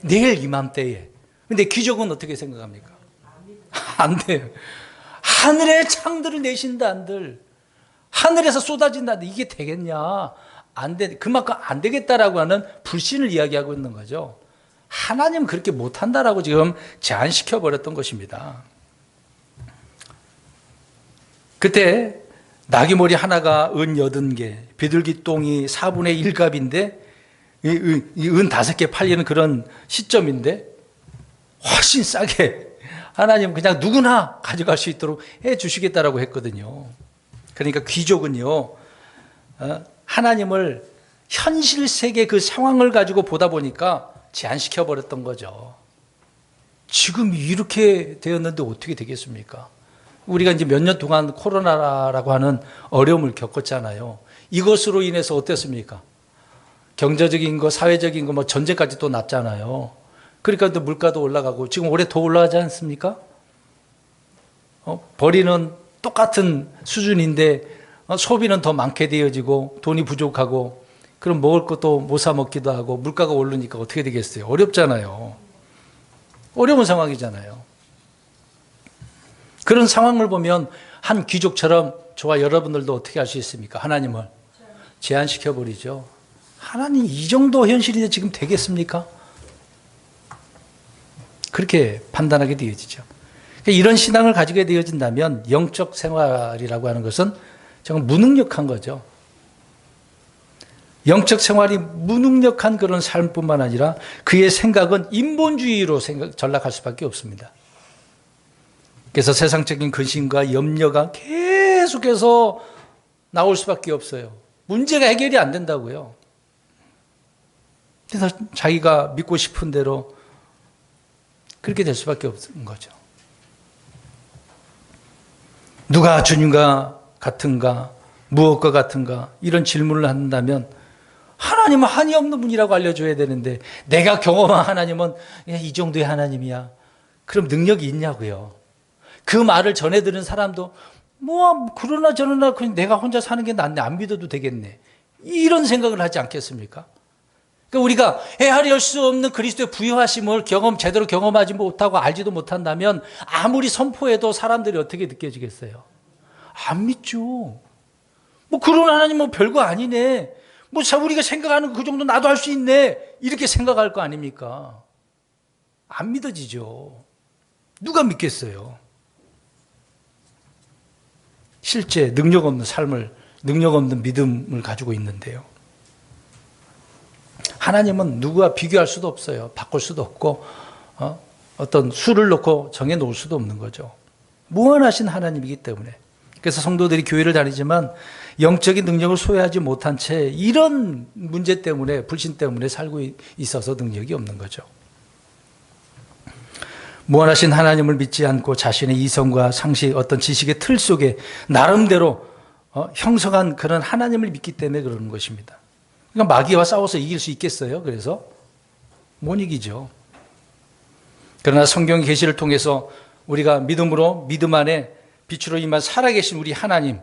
내일 이맘때에. 근데 귀족은 어떻게 생각합니까? 안 돼요. 하늘에 창들을 내신다 한들, 하늘에서 쏟아진다 한들 이게 되겠냐? 안 돼. 그만큼 안 되겠다라고 하는 불신을 이야기하고 있는 거죠. 하나님은 그렇게 못한다라고 지금 제한시켜 버렸던 것입니다. 그때 나귀머리 하나가 은 80개, 비둘기 똥이 4분의 1값인데 은 5개 팔리는 그런 시점인데 훨씬 싸게 하나님 그냥 누구나 가져갈 수 있도록 해 주시겠다라고 했거든요. 그러니까 귀족은요, 하나님을 현실 세계 그 상황을 가지고 보다 보니까 제한시켜 버렸던 거죠. 지금 이렇게 되었는데 어떻게 되겠습니까? 우리가 이제 몇 년 동안 코로나라고 하는 어려움을 겪었잖아요. 이것으로 인해서 어땠습니까? 경제적인 거, 사회적인 거, 뭐 전쟁까지 또 났잖아요. 그러니까 또 물가도 올라가고 지금 올해 더 올라가지 않습니까? 벌이는 똑같은 수준인데 소비는 더 많게 되어지고 돈이 부족하고 그럼 먹을 것도 못 사 먹기도 하고 물가가 오르니까 어떻게 되겠어요? 어렵잖아요. 어려운 상황이잖아요. 그런 상황을 보면 한 귀족처럼 저와 여러분들도 어떻게 할 수 있습니까? 하나님을 제한시켜 버리죠. 하나님 이 정도 현실인데 지금 되겠습니까? 그렇게 판단하게 되어지죠. 그러니까 이런 신앙을 가지게 되어진다면 영적 생활이라고 하는 것은 정말 무능력한 거죠. 영적 생활이 무능력한 그런 삶뿐만 아니라 그의 생각은 인본주의로 전락할 수밖에 없습니다. 그래서 세상적인 근심과 염려가 계속해서 나올 수밖에 없어요. 문제가 해결이 안 된다고요. 그래서 자기가 믿고 싶은 대로 그렇게 될 수밖에 없는 거죠. 누가 주님과 같은가, 무엇과 같은가 이런 질문을 한다면 하나님은 한이 없는 분이라고 알려줘야 되는데 내가 경험한 하나님은 이 정도의 하나님이야. 그럼 능력이 있냐고요. 그 말을 전해 들은 사람도 뭐 그러나 저러나 그냥 내가 혼자 사는 게 낫네. 안 믿어도 되겠네. 이런 생각을 하지 않겠습니까? 그러니까 우리가 헤아릴 수 없는 그리스도의 부유하심을 제대로 경험하지 못하고 알지도 못한다면 아무리 선포해도 사람들이 어떻게 느껴지겠어요? 안 믿죠. 뭐 그런 하나님 뭐 별거 아니네. 뭐 우리가 생각하는 그 정도 나도 할 수 있네. 이렇게 생각할 거 아닙니까? 안 믿어지죠. 누가 믿겠어요? 실제 능력 없는 삶을, 능력 없는 믿음을 가지고 있는데요. 하나님은 누구와 비교할 수도 없어요. 바꿀 수도 없고 어떤 수를 놓고 정해 놓을 수도 없는 거죠. 무한하신 하나님이기 때문에. 그래서 성도들이 교회를 다니지만 영적인 능력을 소유하지 못한 채 이런 문제 때문에, 불신 때문에 살고 있어서 능력이 없는 거죠. 무한하신 하나님을 믿지 않고 자신의 이성과 상식, 어떤 지식의 틀 속에 나름대로 형성한 그런 하나님을 믿기 때문에 그러는 것입니다. 그러니까 마귀와 싸워서 이길 수 있겠어요? 그래서 못 이기죠. 그러나 성경 계시를 통해서 우리가 믿음으로 믿음 안에 빛으로 임한 살아계신 우리 하나님,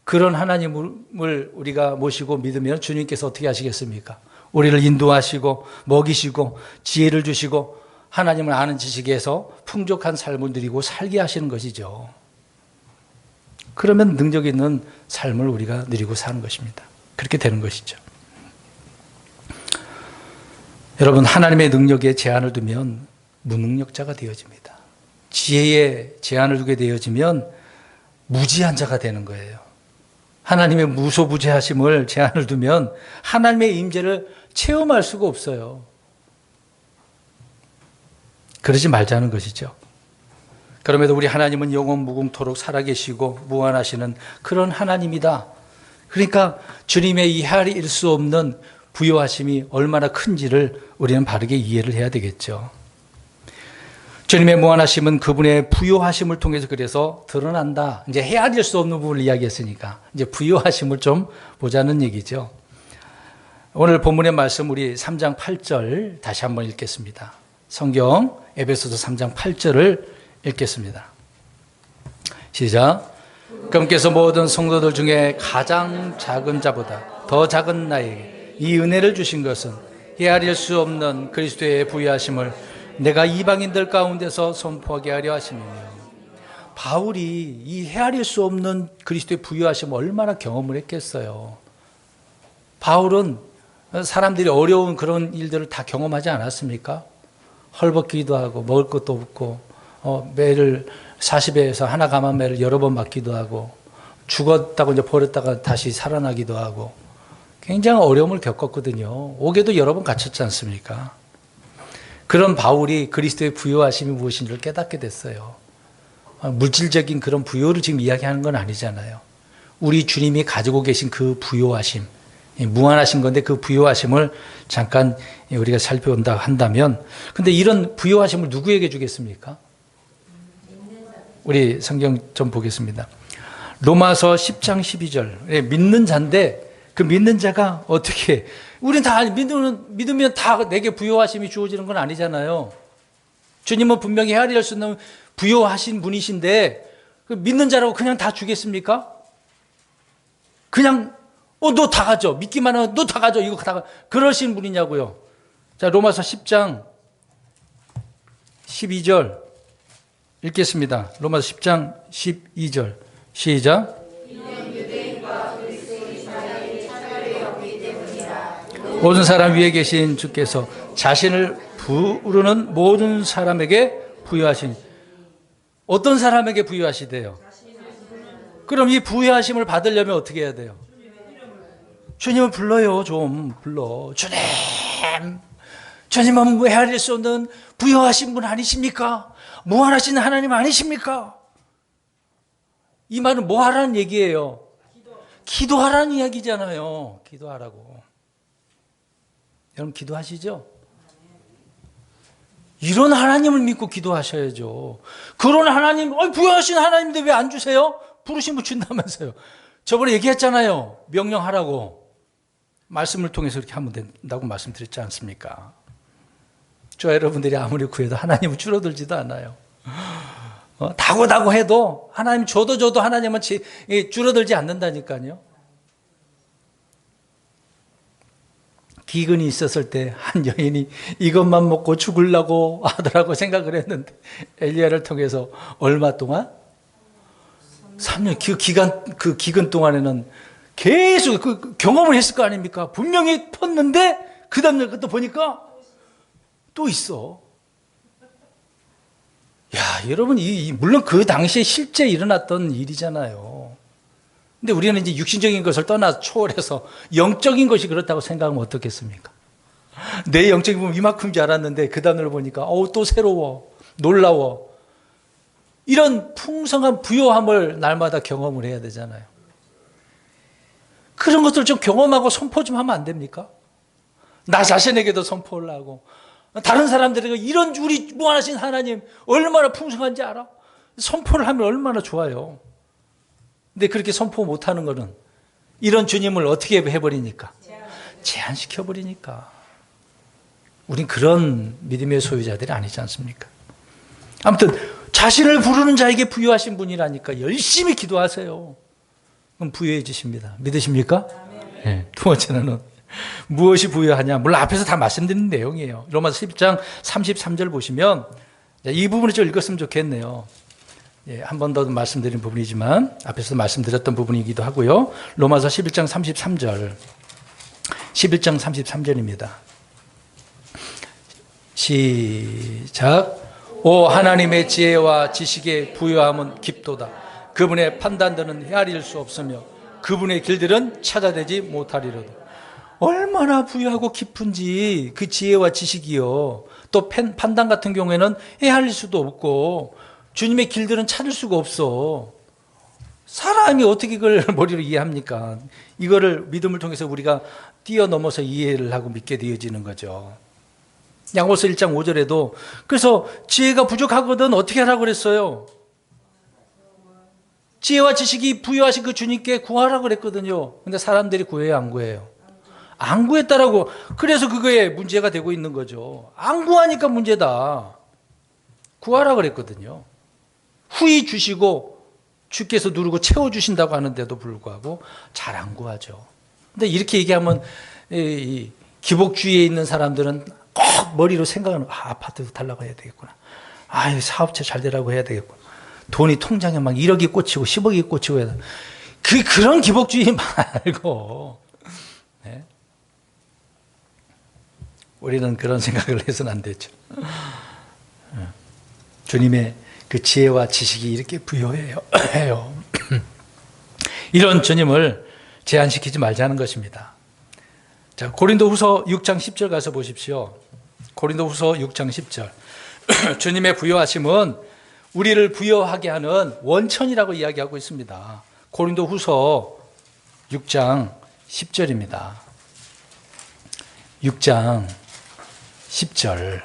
그런 하나님을 우리가 모시고 믿으면 주님께서 어떻게 하시겠습니까? 우리를 인도하시고 먹이시고 지혜를 주시고 하나님을 아는 지식에서 풍족한 삶을 누리고 살게 하시는 것이죠. 그러면 능력 있는 삶을 우리가 누리고 사는 것입니다. 그렇게 되는 것이죠. 여러분, 하나님의 능력에 제한을 두면 무능력자가 되어집니다. 지혜에 제한을 두게 되어지면 무지한 자가 되는 거예요. 하나님의 무소부재하심을 제한을 두면 하나님의 임재를 체험할 수가 없어요. 그러지 말자는 것이죠. 그럼에도 우리 하나님은 영원 무궁토록 살아계시고 무한하시는 그런 하나님이다. 그러니까 주님의 이 헤아릴 수 없는 부요하심이 얼마나 큰지를 우리는 바르게 이해를 해야 되겠죠. 주님의 무한하심은 그분의 부요하심을 통해서 그래서 드러난다. 이제 헤아릴 수 없는 부분을 이야기했으니까 이제 부요하심을 좀 보자는 얘기죠. 오늘 본문의 말씀 우리 3장 8절 다시 한번 읽겠습니다. 성경 에베소서 3장 8절을 읽겠습니다. 시작. 그분께서 모든 성도들 중에 가장 작은 자보다 더 작은 나에게 이 은혜를 주신 것은 헤아릴 수 없는 그리스도의 부유하심을 내가 이방인들 가운데서 선포하게 하려 하심이며. 바울이 이 헤아릴 수 없는 그리스도의 부유하심을 얼마나 경험을 했겠어요. 바울은 사람들이 어려운 그런 일들을 다 경험하지 않았습니까? 헐벗기도 하고 먹을 것도 없고 매를 40에서 하나 감한 매를 여러 번 맞기도 하고 죽었다고 이제 버렸다가 다시 살아나기도 하고 굉장히 어려움을 겪었거든요. 옥에도 여러 번 갇혔지 않습니까? 그런 바울이 그리스도의 부요하심이 무엇인지를 깨닫게 됐어요. 물질적인 그런 부요를 지금 이야기하는 건 아니잖아요. 우리 주님이 가지고 계신 그 부요하심, 무한하신 건데 그 부요하심을 잠깐 우리가 살펴본다 한다면, 근데 이런 부요하심을 누구에게 주겠습니까? 우리 성경 좀 보겠습니다. 로마서 10장 12절. 믿는 자인데 그 믿는 자가 어떻게, 우린 다 믿으면 다 내게 부요하심이 주어지는 건 아니잖아요. 주님은 분명히 헤아릴 수 있는 부요하신 분이신데 그 믿는 자라고 그냥 다 주겠습니까? 그냥 너 다 가져. 믿기만 하면 너 다 가져. 이거 다 가져. 그러신 분이냐고요. 자, 로마서 10장 12절 읽겠습니다. 로마서 10장 12절 시작. 모든 사람 위에 계신 주께서 자신을 부르는 모든 사람에게 부여하신, 어떤 사람에게 부여하시대요? 그럼 이 부여하심을 받으려면 어떻게 해야 돼요? 주님을 불러요. 좀 불러. 주님은 헤아릴 수 없는 부여하신 분 아니십니까? 무한하신 하나님 아니십니까? 이 말은 뭐 하라는 얘기예요? 기도하라는 이야기잖아요. 기도하라고. 여러분 기도하시죠? 이런 하나님을 믿고 기도하셔야죠. 그런 하나님, 부여하신 하나님인데 왜 안 주세요? 부르시면 준다면서요. 저번에 얘기했잖아요. 명령하라고. 말씀을 통해서 이렇게 하면 된다고 말씀드렸지 않습니까? 저 여러분들이 아무리 구해도 하나님은 줄어들지도 않아요. 다고 해도 하나님 줘도 하나님은 줄어들지 않는다니까요. 기근이 있었을 때 한 여인이 이것만 먹고 죽으려고 하더라고 생각을 했는데 엘리야를 통해서 얼마 동안? 3년. 그 기근 동안에는 계속 그 경험을 했을 거 아닙니까? 분명히 폈는데 그 다음날 또 보니까 또 있어. 야, 여러분, 물론 그 당시에 실제 일어났던 일이잖아요. 근데 우리는 이제 육신적인 것을 떠나 초월해서 영적인 것이 그렇다고 생각하면 어떻겠습니까? 내 영적인 부분 이만큼 줄 알았는데 그 다음날 보니까 또 새로워, 놀라워. 이런 풍성한 부요함을 날마다 경험을 해야 되잖아요. 그런 것들 좀 경험하고 선포 좀 하면 안 됩니까? 나 자신에게도 선포를 하고 다른 사람들에게 이런 우리 무한하신 하나님 얼마나 풍성한지 알아? 선포를 하면 얼마나 좋아요. 근데 그렇게 선포 못하는 거는 이런 주님을 어떻게 해버리니까? 제한시켜버리니까. 우린 그런 믿음의 소유자들이 아니지 않습니까? 아무튼 자신을 부르는 자에게 부여하신 분이라니까 열심히 기도하세요. 그럼 부여해 주십니다. 믿으십니까? 네. 두 번째는 무엇이 부여하냐? 물론 앞에서 다 말씀드린 내용이에요. 로마서 10장 33절 보시면 이 부분을 좀 읽었으면 좋겠네요. 한 번 더 말씀드린 부분이지만 앞에서 말씀드렸던 부분이기도 하고요. 로마서 11장 33절 11장 33절입니다. 시작. 오 하나님의 지혜와 지식의 부요함은 깊도다. 그분의 판단들은 헤아릴 수 없으며 그분의 길들은 찾아내지 못하리로다. 얼마나 부유하고 깊은지 그 지혜와 지식이요. 또 판단 같은 경우에는 헤아릴 수도 없고 주님의 길들은 찾을 수가 없어. 사람이 어떻게 이걸 머리로 이해합니까? 이거를 믿음을 통해서 우리가 뛰어넘어서 이해를 하고 믿게 되어지는 거죠. 야고보서 1장 5절에도 그래서 지혜가 부족하거든 어떻게 하라고 그랬어요? 지혜와 지식이 부여하신 그 주님께 구하라고 그랬거든요. 근데 사람들이 구해요, 안 구해요? 안 구했다라고. 그래서 그거에 문제가 되고 있는 거죠. 안 구하니까 문제다. 구하라 그랬거든요. 후히 주시고 주께서 누르고 채워주신다고 하는데도 불구하고 잘 안 구하죠. 근데 이렇게 얘기하면 이 기복주의에 있는 사람들은 꼭 머리로 생각하는 아파트 달라고 해야 되겠구나. 사업체 잘 되라고 해야 되겠구나. 돈이 통장에 막 1억이 꽂히고 10억이 꽂히고 해야 돼. 그런 기복주의 말고 네? 우리는 그런 생각을 해서는 안 되죠. 주님의 그 지혜와 지식이 이렇게 부여해요. 이런 주님을 제한시키지 말자는 것입니다. 자, 고린도후서 6장 10절 가서 보십시오. 고린도후서 6장 10절. 주님의 부요하심은 우리를 부요하게 하는 원천이라고 이야기하고 있습니다. 고린도후서 6장 10절입니다. 6장 10절.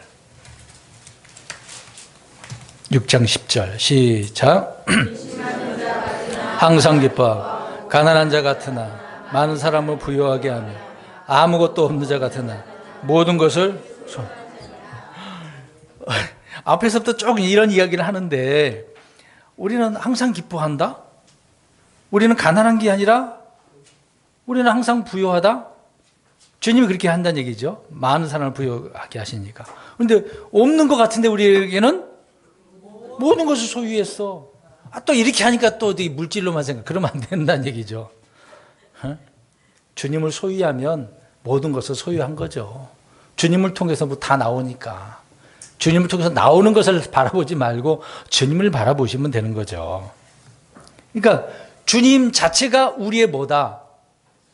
6장 10절 시작. 항상 기뻐 가난한 자 같으나 많은 사람을 부요하게 하며 아무것도 없는 자 같으나 모든 것을 앞에서부터 조금 이런 이야기를 하는데 우리는 항상 기뻐한다? 우리는 가난한 게 아니라 우리는 항상 부요하다? 주님이 그렇게 한다는 얘기죠. 많은 사람을 부요하게 하시니까. 그런데 없는 것 같은데 우리에게는 모든 것을 소유했어. 또 이렇게 하니까 또 물질로만 생각. 그러면 안 된다는 얘기죠. 주님을 소유하면 모든 것을 소유한 거죠. 주님을 통해서 뭐 다 나오니까. 주님을 통해서 나오는 것을 바라보지 말고 주님을 바라보시면 되는 거죠. 그러니까 주님 자체가 우리의 뭐다?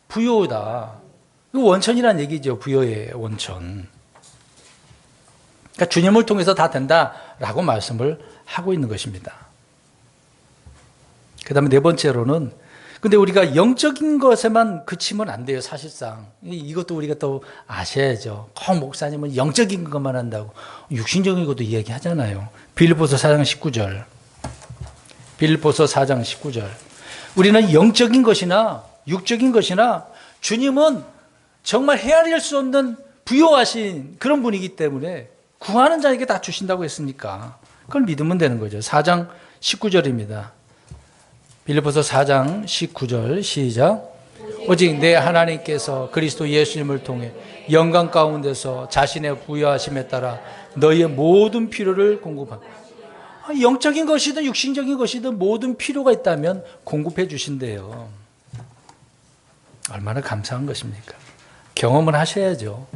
부요다. 그 원천이라는 얘기죠. 부요의 원천. 그러니까 주님을 통해서 다 된다라고 말씀을 하고 있는 것입니다. 그 다음에 네 번째로는 근데 우리가 영적인 것에만 그치면 안 돼요. 사실상 이것도 우리가 또 아셔야죠. 꼭 목사님은 영적인 것만 한다고 육신적인 것도 이야기하잖아요. 빌립보서 4장 19절. 빌립보서 4장 19절. 우리는 영적인 것이나 육적인 것이나 주님은 정말 헤아릴 수 없는 부요하신 그런 분이기 때문에 구하는 자에게 다 주신다고 했으니까 그걸 믿으면 되는 거죠. 4장 19절입니다. 빌립보서 4장 19절 시작. 오직 내 하나님께서 그리스도 예수님을 통해 영광 가운데서 자신의 부요하심에 따라 너희의 모든 필요를 공급한다. 영적인 것이든 육신적인 것이든 모든 필요가 있다면 공급해 주신대요. 얼마나 감사한 것입니까? 경험을 하셔야죠.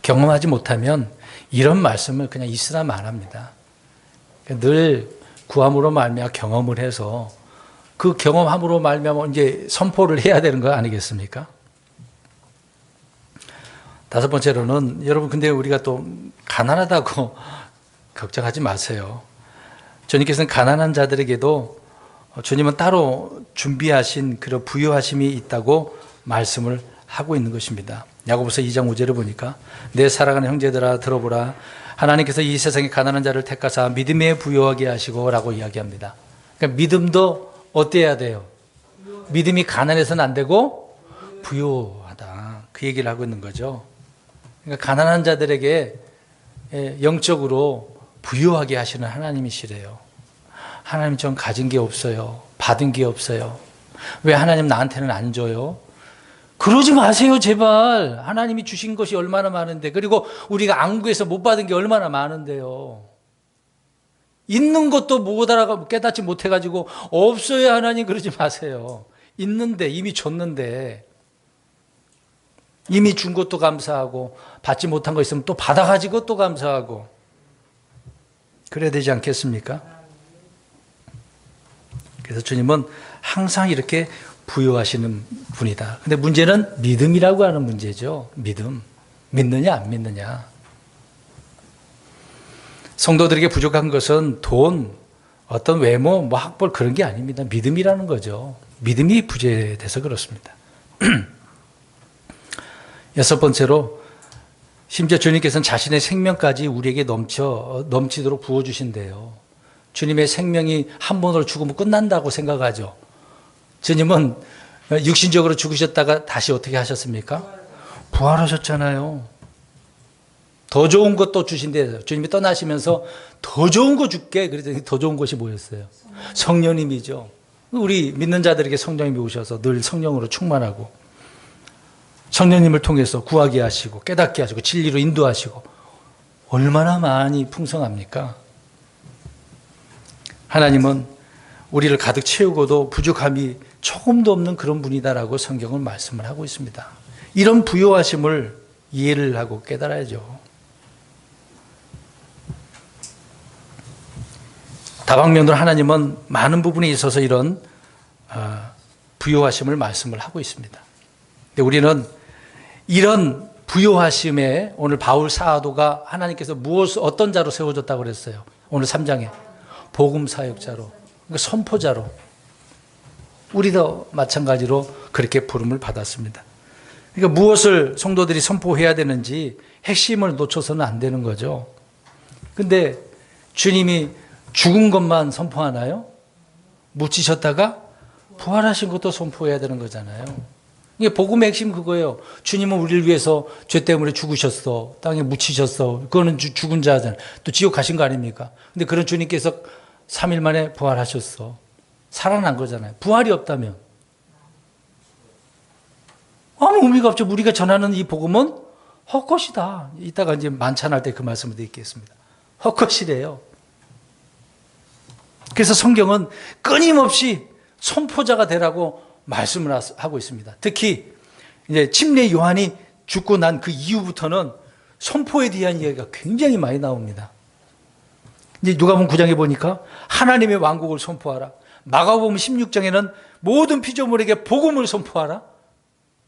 경험하지 못하면 이런 말씀을 그냥 있으나 말합니다. 늘 구함으로 말미암아 경험을 해서 그 경험함으로 말미암아 이제 선포를 해야 되는 거 아니겠습니까? 다섯 번째로는 여러분 근데 우리가 또 가난하다고 걱정하지 마세요. 주님께서는 가난한 자들에게도 주님은 따로 준비하신 그런 부요하심이 있다고 말씀을 하고 있는 것입니다. 야고보서 2장 5절을 보니까 내 사랑하는 형제들아 들어보라. 하나님께서 이 세상에 가난한 자를 택하사 믿음에 부요하게 하시고 라고 이야기합니다. 그러니까 믿음도 어때야 돼요? 믿음이 가난해서는 안 되고 부요하다. 그 얘기를 하고 있는 거죠. 그러니까 가난한 자들에게 영적으로 부요하게 하시는 하나님이시래요. 하나님 전 가진 게 없어요. 받은 게 없어요. 왜 하나님 나한테는 안 줘요? 그러지 마세요, 제발. 하나님이 주신 것이 얼마나 많은데, 그리고 우리가 안 구해서 못 받은 게 얼마나 많은데요. 있는 것도 못 알아가 깨닫지 못해가지고 없어요, 하나님 그러지 마세요. 있는데 이미 줬는데 이미 준 것도 감사하고 받지 못한 거 있으면 또 받아가지고 또 감사하고 그래야 되지 않겠습니까? 그래서 주님은 항상 이렇게 부요하시는 분이다. 근데 문제는 믿음이라고 하는 문제죠. 믿음. 믿느냐 안 믿느냐. 성도들에게 부족한 것은 돈, 어떤 외모, 학벌 그런 게 아닙니다. 믿음이라는 거죠. 믿음이 부재돼서 그렇습니다. 여섯 번째로 심지어 주님께서는 자신의 생명까지 우리에게 넘치도록 부어주신대요. 주님의 생명이 한 번으로 죽으면 끝난다고 생각하죠. 주님은 육신적으로 죽으셨다가 다시 어떻게 하셨습니까? 부활하셨잖아요. 더 좋은 것도 주신대요. 주님이 떠나시면서 더 좋은 거 줄게. 그래서 더 좋은 것이 뭐였어요? 성령님이죠. 우리 믿는 자들에게 성령님이 오셔서 늘 성령으로 충만하고 성령님을 통해서 구하게 하시고 깨닫게 하시고 진리로 인도하시고 얼마나 많이 풍성합니까? 하나님은 우리를 가득 채우고도 부족함이 조금도 없는 그런 분이다라고 성경은 말씀을 하고 있습니다. 이런 부요하심을 이해를 하고 깨달아야죠. 다방면으로 하나님은 많은 부분에 있어서 이런 부요하심을 말씀을 하고 있습니다. 근데 우리는 이런 부요하심에 오늘 바울 사도가 하나님께서 어떤 자로 세워줬다고 그랬어요? 오늘 3장에 복음 사역자로, 그러니까 선포자로, 우리도 마찬가지로 그렇게 부름을 받았습니다. 그러니까 무엇을 성도들이 선포해야 되는지 핵심을 놓쳐서는 안 되는 거죠. 근데 주님이 죽은 것만 선포하나요? 묻히셨다가 부활하신 것도 선포해야 되는 거잖아요. 이게 복음의 핵심 그거예요. 주님은 우리를 위해서 죄 때문에 죽으셨어. 땅에 묻히셨어. 그거는 죽은 자잖아요. 또 지옥 가신 거 아닙니까? 근데 그런 주님께서 3일 만에 부활하셨어. 살아난 거잖아요. 부활이 없다면 아무 의미가 없죠. 우리가 전하는 이 복음은 헛것이다. 이따가 이제 만찬할 때 그 말씀을 드리겠습니다. 헛것이래요. 그래서 성경은 끊임없이 선포자가 되라고 말씀을 하고 있습니다. 특히 이제 침례 요한이 죽고 난 그 이후부터는 선포에 대한 이야기가 굉장히 많이 나옵니다. 이제 누가복음 9장에 보니까 하나님의 왕국을 선포하라. 마가복음 16장에는 모든 피조물에게 복음을 선포하라.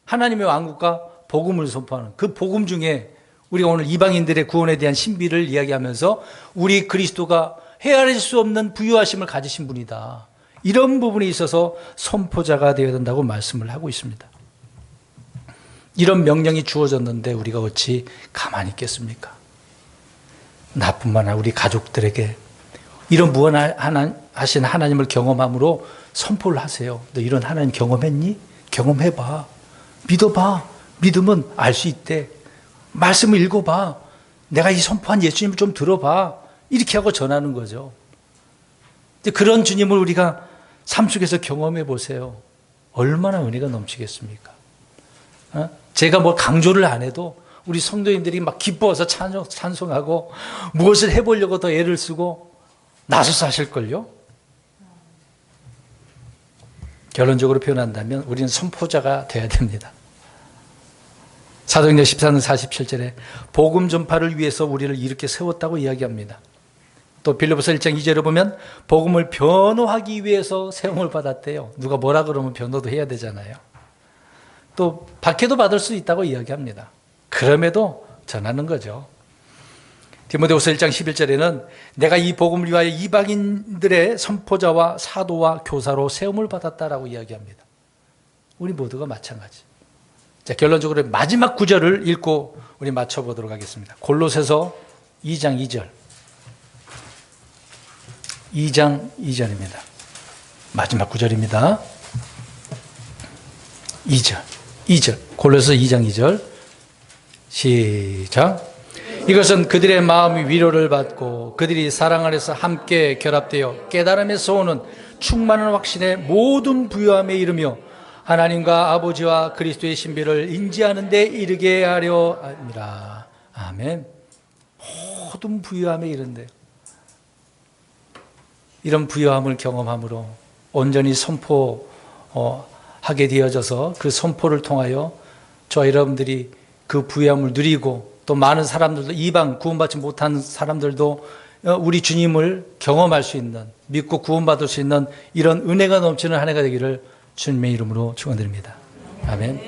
하나님의 왕국과 복음을 선포하는 그 복음 중에 우리가 오늘 이방인들의 구원에 대한 신비를 이야기하면서 우리 그리스도가 헤아릴 수 없는 부유하심을 가지신 분이다. 이런 부분에 있어서 선포자가 되어야 된다고 말씀을 하고 있습니다. 이런 명령이 주어졌는데 우리가 어찌 가만히 있겠습니까? 나뿐만 아니라 우리 가족들에게 이런 무한하신 하나님을 경험함으로 선포를 하세요. 너 이런 하나님 경험했니? 경험해봐. 믿어봐. 믿으면 알 수 있대. 말씀을 읽어봐. 내가 이 선포한 예수님을 좀 들어봐. 이렇게 하고 전하는 거죠. 그런 주님을 우리가 삶 속에서 경험해 보세요. 얼마나 은혜가 넘치겠습니까? 제가 뭘 강조를 안 해도 우리 성도님들이 막 기뻐서 찬송하고 무엇을 해보려고 더 애를 쓰고 나서서 하실걸요? 결론적으로 표현한다면 우리는 선포자가 되어야 됩니다. 사도행전 14장 47절에 복음 전파를 위해서 우리를 이렇게 세웠다고 이야기합니다. 또 빌립보서 1장 2절에 보면 복음을 변호하기 위해서 세움을 받았대요. 누가 뭐라 그러면 변호도 해야 되잖아요. 또 박해도 받을 수 있다고 이야기합니다. 그럼에도 전하는 거죠. 디모데후서 1장 11절에는 내가 이 복음을 위하여 이방인들의 선포자와 사도와 교사로 세움을 받았다라고 이야기합니다. 우리 모두가 마찬가지. 자, 결론적으로 마지막 구절을 읽고 우리 맞춰보도록 하겠습니다. 골로새서 2장 2절. 2장 2절입니다. 마지막 구절입니다. 2절. 골로새서 2장 2절. 시작. 이것은 그들의 마음이 위로를 받고 그들이 사랑 안에서 함께 결합되어 깨달음에서 오는 충만한 확신의 모든 부요함에 이르며 하나님과 아버지와 그리스도의 신비를 인지하는 데 이르게 하려 합니다. 아멘. 모든 부요함에 이른대요. 이런 부요함을 경험함으로 온전히 선포하게 되어져서 그 선포를 통하여 저와 여러분들이 그 부요함을 누리고 또 많은 사람들도 이방 구원받지 못한 사람들도 우리 주님을 경험할 수 있는 믿고 구원받을 수 있는 이런 은혜가 넘치는 한 해가 되기를 주님의 이름으로 축원드립니다. 아멘.